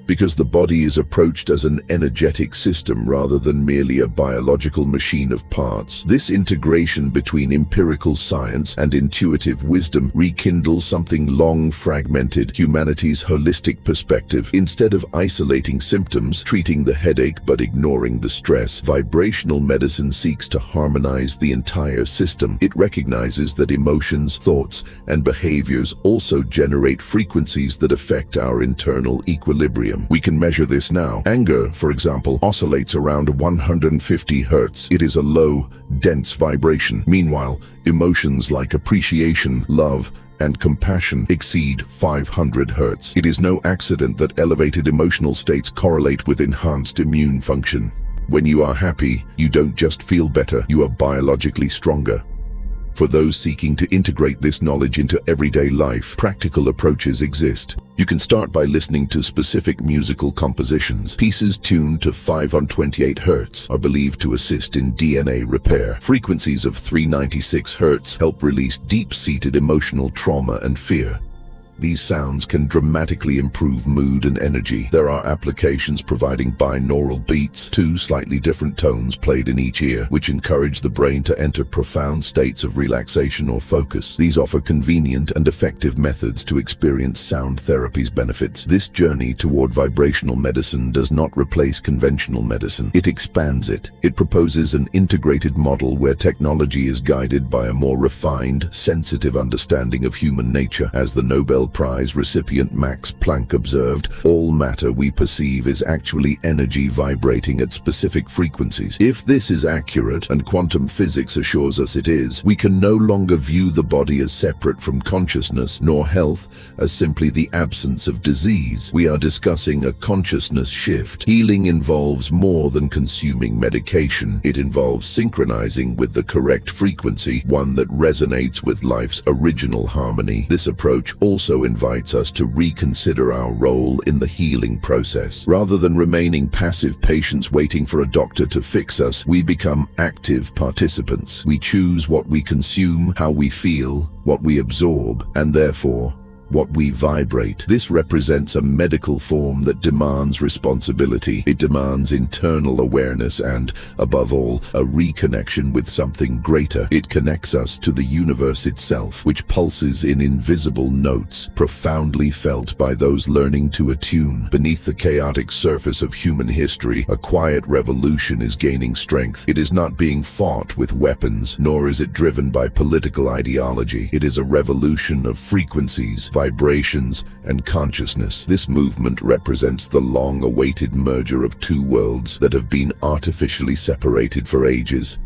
Because the body is approached as an energetic system rather than merely a biological machine of parts. This integration between empirical science and intuitive wisdom rekindles something long fragmented: humanity's holistic perspective. Instead of isolating symptoms, treating the headache but ignoring the stress, vibrational medicine seeks to harmonize the entire system. It recognizes that emotions, thoughts, and behaviors also generate frequencies that affect our internal equilibrium. We can measure this now. Anger, for example, oscillates around 150 Hz. It is a low, dense vibration. Meanwhile, emotions like appreciation, love, and compassion exceed 500 Hz. It is no accident that elevated emotional states correlate with enhanced immune function. When you are happy, you don't just feel better, you are biologically stronger. For those seeking to integrate this knowledge into everyday life, practical approaches exist. You can start by listening to specific musical compositions. Pieces tuned to 528 Hz are believed to assist in DNA repair. Frequencies of 396 Hz help release deep-seated emotional trauma and fear. These sounds can dramatically improve mood and energy. There are applications providing binaural beats, two slightly different tones played in each ear, which encourage the brain to enter profound states of relaxation or focus. These offer convenient and effective methods to experience sound therapy's benefits. This journey toward vibrational medicine does not replace conventional medicine. It expands it. It proposes an integrated model where technology is guided by a more refined, sensitive understanding of human nature. As the Nobel Prize recipient Max Planck observed, all matter we perceive is actually energy vibrating at specific frequencies. If this is accurate, and quantum physics assures us it is, we can no longer view the body as separate from consciousness, nor health as simply the absence of disease. We are discussing a consciousness shift. Healing involves more than consuming medication. It involves synchronizing with the correct frequency, one that resonates with life's original harmony. This approach also invites us to reconsider our role in the healing process. Rather than remaining passive patients waiting for a doctor to fix us, we become active participants. We choose what we consume, how we feel, what we absorb, and therefore, what we vibrate. This represents a medical form that demands responsibility. It demands internal awareness and, above all, a reconnection with something greater. It connects us to the universe itself, which pulses in invisible notes, profoundly felt by those learning to attune. Beneath the chaotic surface of human history, a quiet revolution is gaining strength. It is not being fought with weapons, nor is it driven by political ideology. It is a revolution of frequencies, vibrations, and consciousness. This movement represents the long-awaited merger of two worlds that have been artificially separated for ages: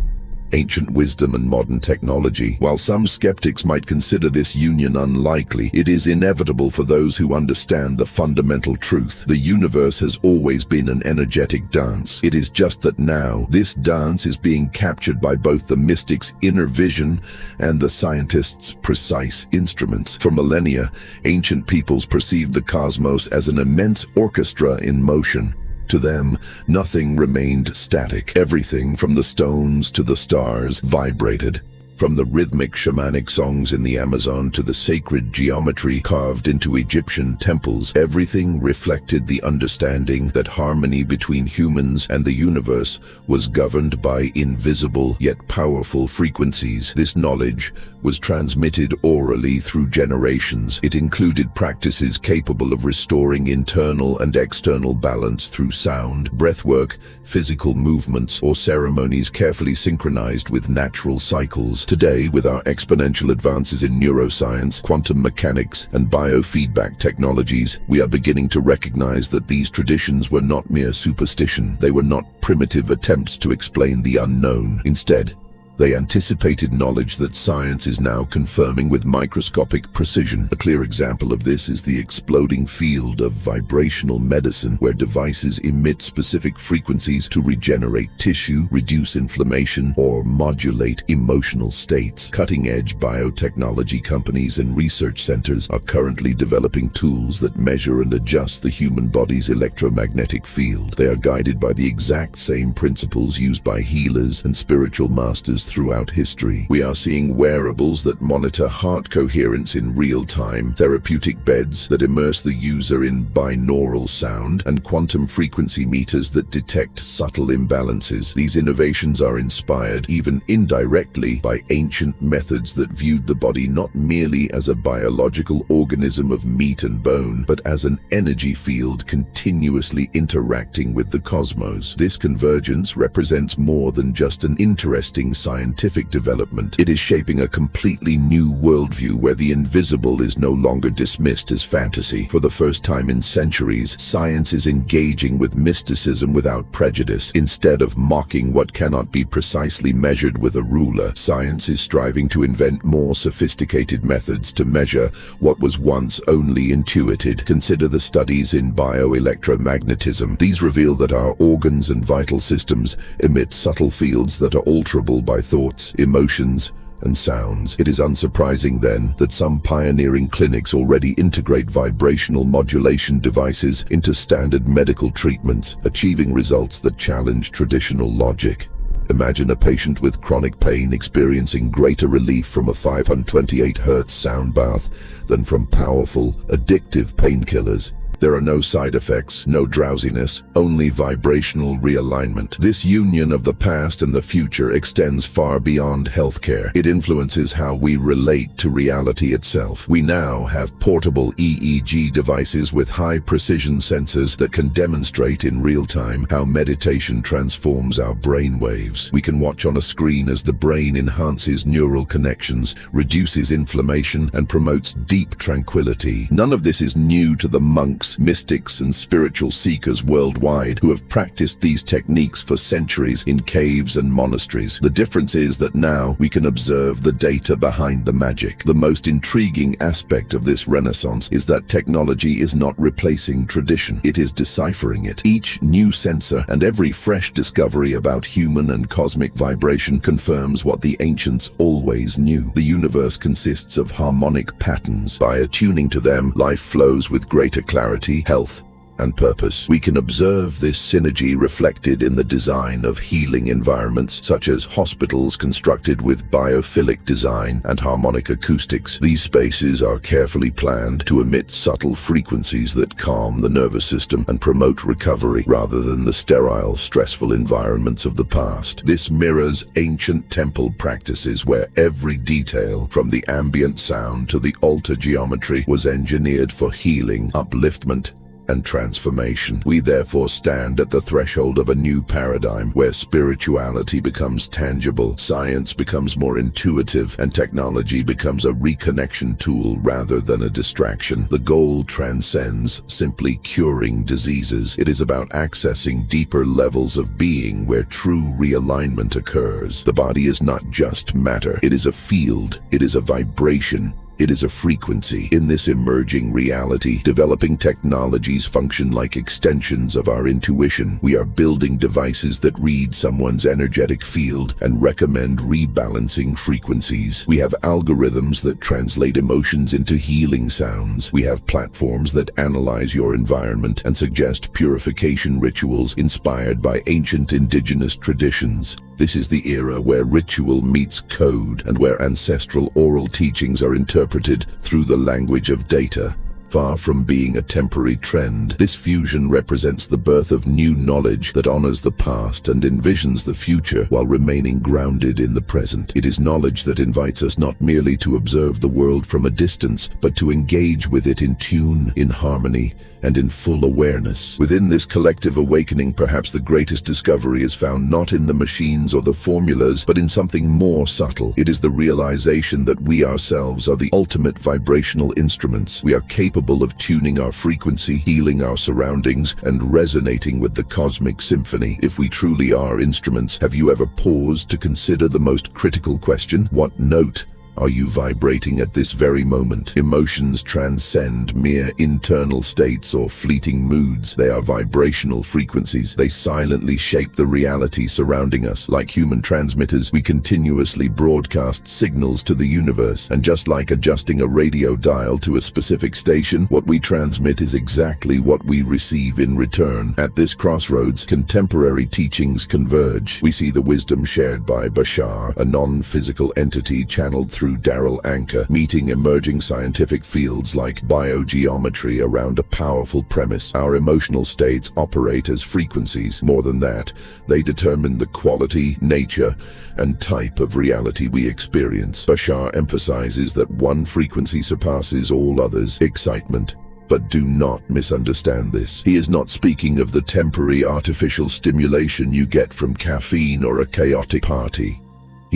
ancient wisdom and modern technology. While some skeptics might consider this union unlikely, it is inevitable for those who understand the fundamental truth. The universe has always been an energetic dance. It is just that now, this dance is being captured by both the mystic's inner vision and the scientists' precise instruments. For millennia, ancient peoples perceived the cosmos as an immense orchestra in motion. To them, nothing remained static. Everything from the stones to the stars vibrated. From the rhythmic shamanic songs in the Amazon to the sacred geometry carved into Egyptian temples, everything reflected the understanding that harmony between humans and the universe was governed by invisible yet powerful frequencies. This knowledge was transmitted orally through generations. It included practices capable of restoring internal and external balance through sound, breathwork, physical movements, or ceremonies carefully synchronized with natural cycles. Today, with our exponential advances in neuroscience, quantum mechanics, and biofeedback technologies, we are beginning to recognize that these traditions were not mere superstition. They were not primitive attempts to explain the unknown. Instead, they anticipated knowledge that science is now confirming with microscopic precision. A clear example of this is the exploding field of vibrational medicine, where devices emit specific frequencies to regenerate tissue, reduce inflammation, or modulate emotional states. Cutting-edge biotechnology companies and research centers are currently developing tools that measure and adjust the human body's electromagnetic field. They are guided by the exact same principles used by healers and spiritual masters throughout history. We are seeing wearables that monitor heart coherence in real time, therapeutic beds that immerse the user in binaural sound, and quantum frequency meters that detect subtle imbalances. These innovations are inspired, even indirectly, by ancient methods that viewed the body not merely as a biological organism of meat and bone, but as an energy field continuously interacting with the cosmos. This convergence represents more than just an interesting science scientific development. It is shaping a completely new worldview where the invisible is no longer dismissed as fantasy. For the first time in centuries, science is engaging with mysticism without prejudice. Instead of mocking what cannot be precisely measured with a ruler, science is striving to invent more sophisticated methods to measure what was once only intuited. Consider the studies in bioelectromagnetism. These reveal that our organs and vital systems emit subtle fields that are alterable by thoughts, emotions, and sounds. It is unsurprising then that some pioneering clinics already integrate vibrational modulation devices into standard medical treatments, achieving results that challenge traditional logic. Imagine a patient with chronic pain experiencing greater relief from a 528 Hz sound bath than from powerful, addictive painkillers. There are no side effects, no drowsiness, only vibrational realignment. This union of the past and the future extends far beyond healthcare. It influences how we relate to reality itself. We now have portable EEG devices with high-precision sensors that can demonstrate in real time how meditation transforms our brain waves. We can watch on a screen as the brain enhances neural connections, reduces inflammation, and promotes deep tranquility. None of this is new to the monks, mystics, and spiritual seekers worldwide who have practiced these techniques for centuries in caves and monasteries. The difference is that now we can observe the data behind the magic. The most intriguing aspect of this renaissance is that technology is not replacing tradition. It is deciphering it. Each new sensor and every fresh discovery about human and cosmic vibration confirms what the ancients always knew. The universe consists of harmonic patterns. By attuning to them, life flows with greater clarity, health, and purpose. We can observe this synergy reflected in the design of healing environments, such as hospitals constructed with biophilic design and harmonic acoustics. These spaces are carefully planned to emit subtle frequencies that calm the nervous system and promote recovery rather than the sterile, stressful environments of the past. This mirrors ancient temple practices where every detail, from the ambient sound to the altar geometry, was engineered for healing, upliftment, and transformation. We therefore stand at the threshold of a new paradigm where spirituality becomes tangible, science becomes more intuitive, and technology becomes a reconnection tool rather than a distraction. The goal transcends simply curing diseases. It is about accessing deeper levels of being where true realignment occurs. The body is not just matter. It is a field. It is a vibration. It is a frequency. In this emerging reality, developing technologies function like extensions of our intuition. We are building devices that read someone's energetic field and recommend rebalancing frequencies. We have algorithms that translate emotions into healing sounds. We have platforms that analyze your environment and suggest purification rituals inspired by ancient indigenous traditions. This is the era where ritual meets code and where ancestral oral teachings are interpreted through the language of data. Far from being a temporary trend, this fusion represents the birth of new knowledge that honors the past and envisions the future while remaining grounded in the present. It is knowledge that invites us not merely to observe the world from a distance, but to engage with it in tune, in harmony, and in full awareness. Within this collective awakening, perhaps the greatest discovery is found not in the machines or the formulas, but in something more subtle. It is the realization that we ourselves are the ultimate vibrational instruments. We are capable of tuning our frequency, healing our surroundings, and resonating with the cosmic symphony. If we truly are instruments, have you ever paused to consider the most critical question? What note are you vibrating at this very moment? Emotions transcend mere internal states or fleeting moods. They are vibrational frequencies. They silently shape the reality surrounding us. Like human transmitters, we continuously broadcast signals to the universe. And just like adjusting a radio dial to a specific station, what we transmit is exactly what we receive in return. At this crossroads, contemporary teachings converge. We see the wisdom shared by Bashar, a non-physical entity channeled through Darrell Anchor, meeting emerging scientific fields like biogeometry around a powerful premise. Our emotional states operate as frequencies. More than that, they determine the quality, nature, and type of reality we experience. Bashar emphasizes that one frequency surpasses all others: excitement. But do not misunderstand this. He is not speaking of the temporary artificial stimulation you get from caffeine or a chaotic party.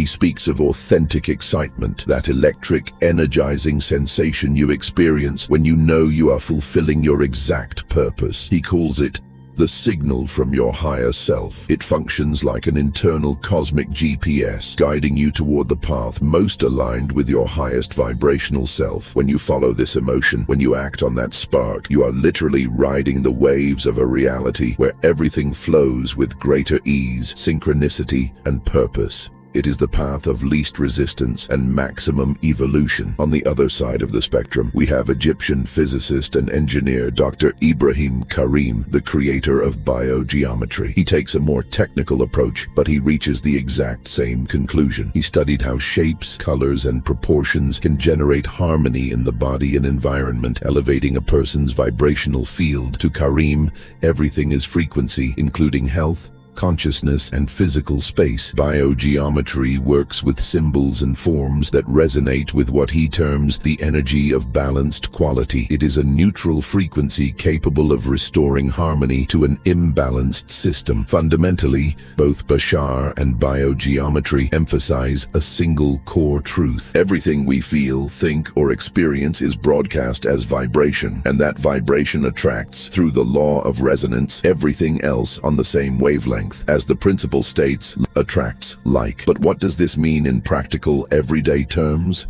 He speaks of authentic excitement, that electric, energizing sensation you experience when you know you are fulfilling your exact purpose. He calls it the signal from your higher self. It functions like an internal cosmic GPS, guiding you toward the path most aligned with your highest vibrational self. When you follow this emotion, when you act on that spark, you are literally riding the waves of a reality where everything flows with greater ease, synchronicity, and purpose. It is the path of least resistance and maximum evolution. On the other side of the spectrum, we have Egyptian physicist and engineer Dr. Ibrahim Karim, the creator of biogeometry. He takes a more technical approach, but he reaches the exact same conclusion. He studied how shapes, colors, and proportions can generate harmony in the body and environment, elevating a person's vibrational field. To Karim, everything is frequency, including health, consciousness, and physical space. Biogeometry works with symbols and forms that resonate with what he terms the energy of balanced quality. It is a neutral frequency capable of restoring harmony to an imbalanced system. Fundamentally, both Bashar and biogeometry emphasize a single core truth. Everything we feel, think, or experience is broadcast as vibration, and that vibration attracts, through the law of resonance, everything else on the same wavelength. As the principle states, attracts like. But what does this mean in practical, everyday terms?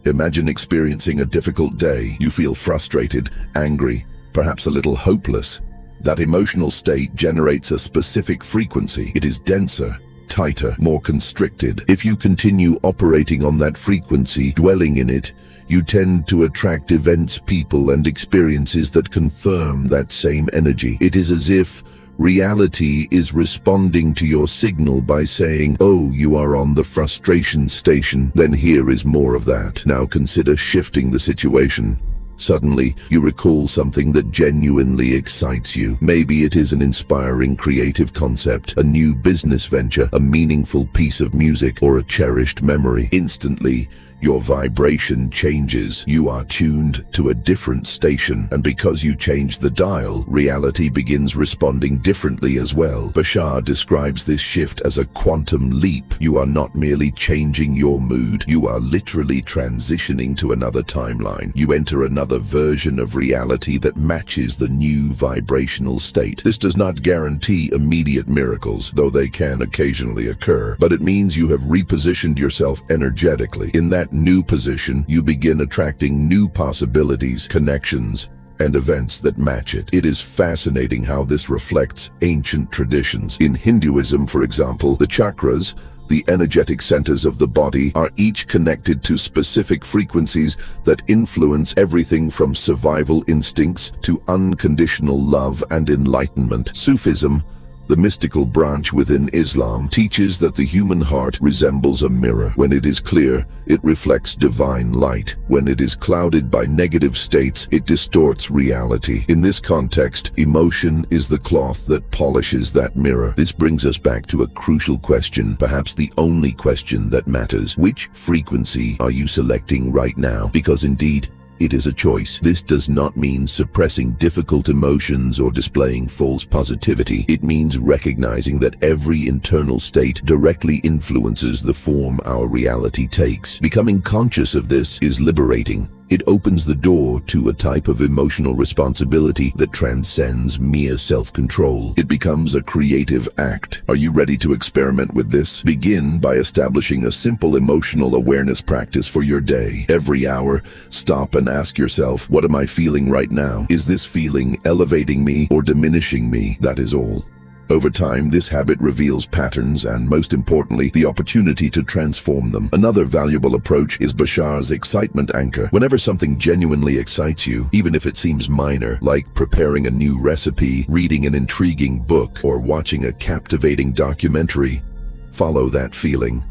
Imagine experiencing a difficult day. You feel frustrated, angry, perhaps a little hopeless. That emotional state generates a specific frequency. It is denser, tighter, more constricted. If you continue operating on that frequency, dwelling in it, you tend to attract events, people, and experiences that confirm that same energy. It is as if reality is responding to your signal by saying, "Oh, you are on the frustration station, then here is more of that." Now consider shifting the situation. Suddenly, you recall something that genuinely excites you. Maybe it is an inspiring creative concept, a new business venture, a meaningful piece of music, or a cherished memory. Instantly, your vibration changes. You are tuned to a different station, and because you changed the dial, reality begins responding differently as well. Bashar describes this shift as a quantum leap. You are not merely changing your mood, you are literally transitioning to another timeline. You enter another version of reality that matches the new vibrational state. This does not guarantee immediate miracles, though they can occasionally occur, but it means you have repositioned yourself energetically. In that new position, you begin attracting new possibilities, connections, and events that match it. It is fascinating how this reflects ancient traditions. In Hinduism, for example, the chakras, the energetic centers of the body, are each connected to specific frequencies that influence everything from survival instincts to unconditional love and enlightenment. Sufism, the mystical branch within Islam, teaches that the human heart resembles a mirror. When it is clear, it reflects divine light. When it is clouded by negative states, it distorts reality. In this context, emotion is the cloth that polishes that mirror. This brings us back to a crucial question, perhaps the only question that matters. Which frequency are you selecting right now? Because indeed, it is a choice. This does not mean suppressing difficult emotions or displaying false positivity. It means recognizing that every internal state directly influences the form our reality takes. Becoming conscious of this is liberating. It opens the door to a type of emotional responsibility that transcends mere self-control. It becomes a creative act. Are you ready to experiment with this? Begin by establishing a simple emotional awareness practice for your day. Every hour, stop and ask yourself, what am I feeling right now? Is this feeling elevating me or diminishing me? That is all. Over time, this habit reveals patterns and, most importantly, the opportunity to transform them. Another valuable approach is Bashar's excitement anchor. Whenever something genuinely excites you, even if it seems minor, like preparing a new recipe, reading an intriguing book, or watching a captivating documentary, follow that feeling.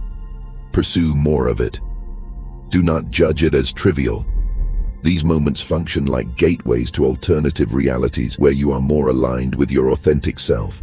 Pursue more of it. Do not judge it as trivial. These moments function like gateways to alternative realities where you are more aligned with your authentic self.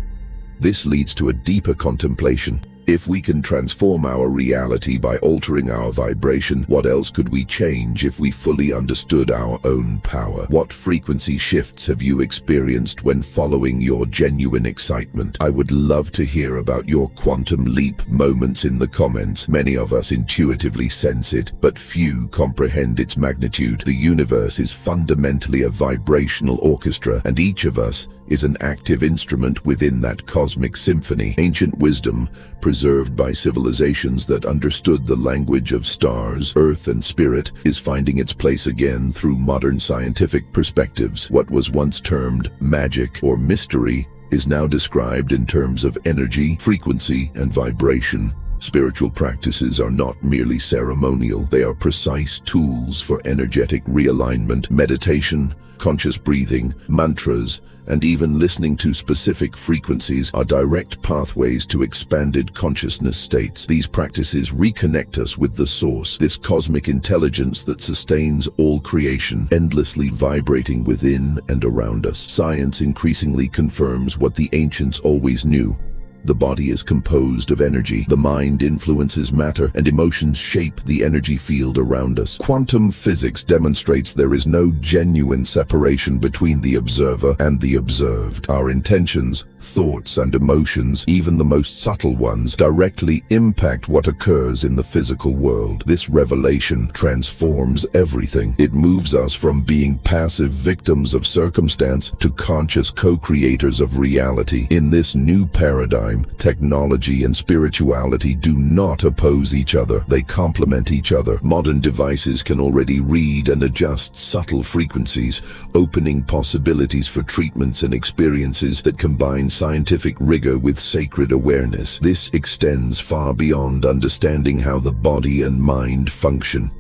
This leads to a deeper contemplation. If we can transform our reality by altering our vibration, what else could we change if we fully understood our own power? What frequency shifts have you experienced when following your genuine excitement? I would love to hear about your quantum leap moments in the comments. Many of us intuitively sense it, but few comprehend its magnitude. The universe is fundamentally a vibrational orchestra, and each of us is an active instrument within that cosmic symphony. Ancient wisdom, preserved by civilizations that understood the language of stars, earth, and spirit, is finding its place again through modern scientific perspectives. What was once termed magic or mystery is now described in terms of energy, frequency, and vibration. Spiritual practices are not merely ceremonial, they are precise tools for energetic realignment. Meditation, conscious breathing, mantras, and even listening to specific frequencies are direct pathways to expanded consciousness states. These practices reconnect us with the source, this cosmic intelligence that sustains all creation, endlessly vibrating within and around us. Science increasingly confirms what the ancients always knew. The body is composed of energy, the mind influences matter, and emotions shape the energy field around us. Quantum physics demonstrates there is no genuine separation between the observer and the observed. Our intentions, thoughts, and emotions, even the most subtle ones, directly impact what occurs in the physical world. This revelation transforms everything. It moves us from being passive victims of circumstance to conscious co-creators of reality. In this new paradigm, technology and spirituality do not oppose each other. They complement each other. Modern devices can already read and adjust subtle frequencies, opening possibilities for treatments and experiences that combine scientific rigor with sacred awareness. This extends far beyond understanding how the body and mind function.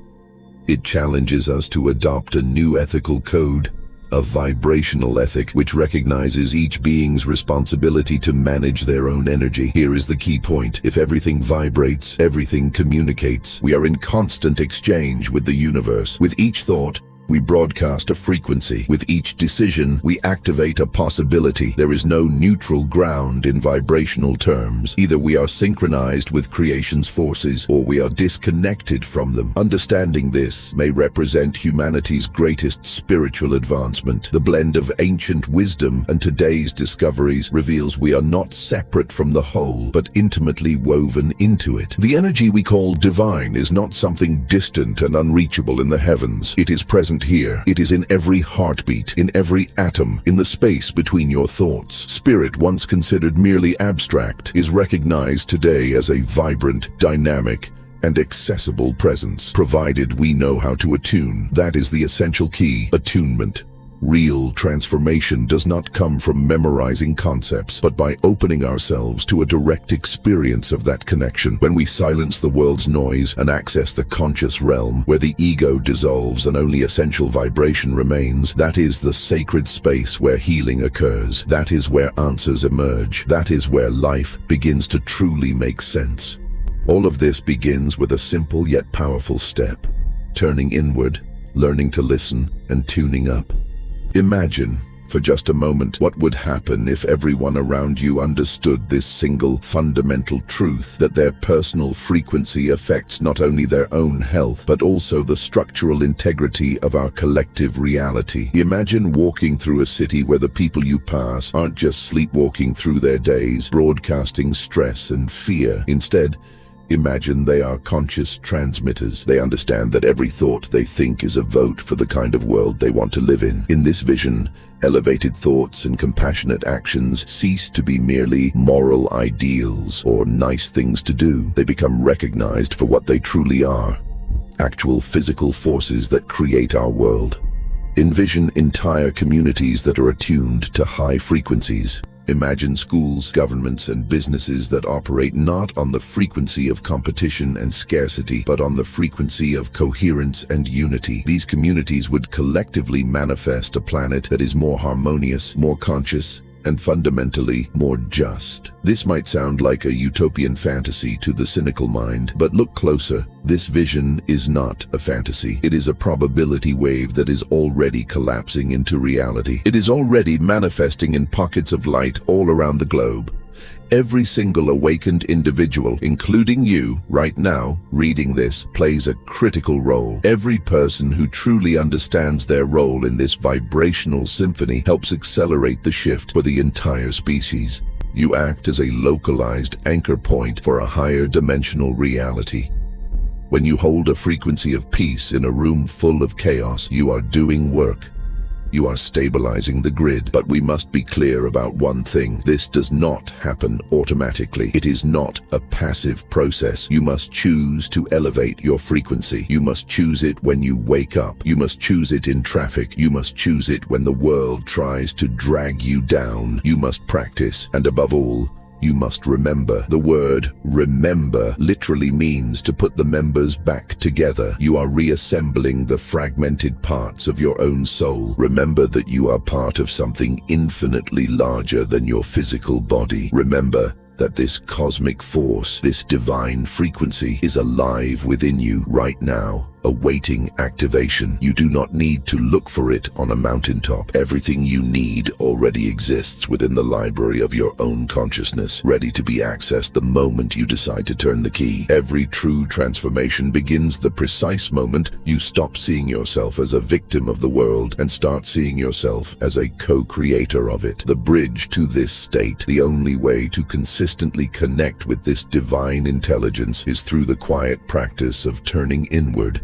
It challenges us to adopt a new ethical code, a vibrational ethic which recognizes each being's responsibility to manage their own energy. Here is the key point. If everything vibrates, everything communicates. We are in constant exchange with the universe. With each thought, we broadcast a frequency. With each decision, we activate a possibility. There is no neutral ground in vibrational terms. Either we are synchronized with creation's forces, or we are disconnected from them. Understanding this may represent humanity's greatest spiritual advancement. The blend of ancient wisdom and today's discoveries reveals we are not separate from the whole, but intimately woven into it. The energy we call divine is not something distant and unreachable in the heavens. It is present here. It is in every heartbeat, in every atom, in the space between your thoughts. Spirit, once considered merely abstract, is recognized today as a vibrant, dynamic, and accessible presence, provided we know how to attune. That is the essential key: attunement. Real transformation does not come from memorizing concepts, but by opening ourselves to a direct experience of that connection. When we silence the world's noise and access the conscious realm, where the ego dissolves and only essential vibration remains, that is the sacred space where healing occurs. That is where answers emerge. That is where life begins to truly make sense. All of this begins with a simple yet powerful step: turning inward, learning to listen, and tuning up. Imagine, for just a moment, what would happen if everyone around you understood this single fundamental truth, that their personal frequency affects not only their own health, but also the structural integrity of our collective reality. Imagine walking through a city where the people you pass aren't just sleepwalking through their days, broadcasting stress and fear. Instead, imagine they are conscious transmitters. They understand that every thought they think is a vote for the kind of world they want to live in. In this vision, elevated thoughts and compassionate actions cease to be merely moral ideals or nice things to do. They become recognized for what they truly are: actual physical forces that create our world. Envision entire communities that are attuned to high frequencies. Imagine schools, governments, and businesses that operate not on the frequency of competition and scarcity, but on the frequency of coherence and unity. These communities would collectively manifest a planet that is more harmonious, more conscious, and fundamentally more just. This might sound like a utopian fantasy to the cynical mind, but look closer. This vision is not a fantasy. It is a probability wave that is already collapsing into reality. It is already manifesting in pockets of light all around the globe. Every single awakened individual, including you, right now, reading this, plays a critical role. Every person who truly understands their role in this vibrational symphony helps accelerate the shift for the entire species. You act as a localized anchor point for a higher dimensional reality. When you hold a frequency of peace in a room full of chaos, you are doing work. You are stabilizing the grid, but we must be clear about one thing. This does not happen automatically. It is not a passive process. You must choose to elevate your frequency. You must choose it when you wake up. You must choose it in traffic. You must choose it when the world tries to drag you down. You must practice, and above all, you must remember. The word remember literally means to put the members back together. You are reassembling the fragmented parts of your own soul. Remember that you are part of something infinitely larger than your physical body. Remember that this cosmic force, this divine frequency, is alive within you right now, awaiting activation. You do not need to look for it on a mountaintop. Everything you need already exists within the library of your own consciousness, ready to be accessed the moment you decide to turn the key. Every true transformation begins the precise moment you stop seeing yourself as a victim of the world and start seeing yourself as a co-creator of it. The bridge to this state, the only way to consistently connect with this divine intelligence, is through the quiet practice of turning inward.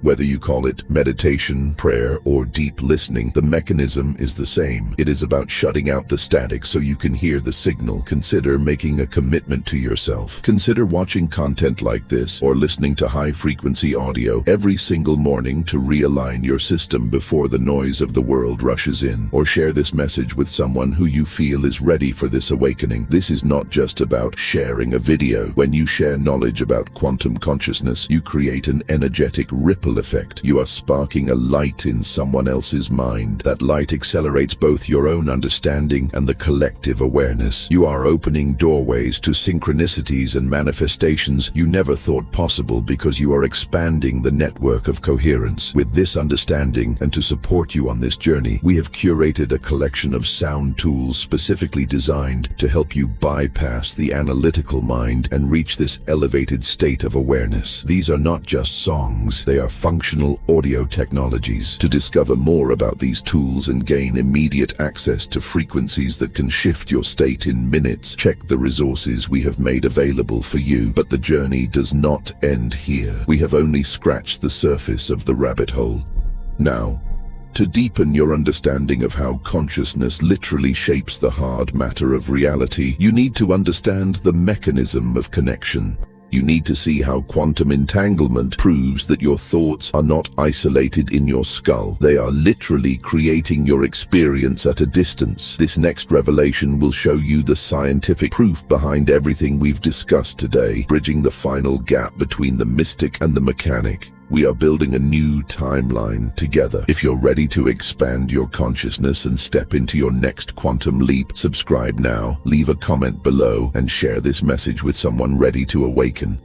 Whether you call it meditation, prayer, or deep listening, the mechanism is the same. It is about shutting out the static so you can hear the signal. Consider making a commitment to yourself. Consider watching content like this or listening to high-frequency audio every single morning to realign your system before the noise of the world rushes in. Or share this message with someone who you feel is ready for this awakening. This is not just about sharing a video. When you share knowledge about quantum consciousness, you create an energetic ripple effect. You are sparking a light in someone else's mind. That light accelerates both your own understanding and the collective awareness. You are opening doorways to synchronicities and manifestations you never thought possible because you are expanding the network of coherence. With this understanding, and to support you on this journey, we have curated a collection of sound tools specifically designed to help you bypass the analytical mind and reach this elevated state of awareness. These are not just songs, they are functional audio technologies. To discover more about these tools and gain immediate access to frequencies that can shift your state in minutes, check the resources we have made available for you. But the journey does not end here. We have only scratched the surface of the rabbit hole. Now, to deepen your understanding of how consciousness literally shapes the hard matter of reality, you need to understand the mechanism of connection. You need to see how quantum entanglement proves that your thoughts are not isolated in your skull. They are literally creating your experience at a distance. This next revelation will show you the scientific proof behind everything we've discussed today, bridging the final gap between the mystic and the mechanic. We are building a new timeline together. If you're ready to expand your consciousness and step into your next quantum leap, subscribe now, leave a comment below, and share this message with someone ready to awaken.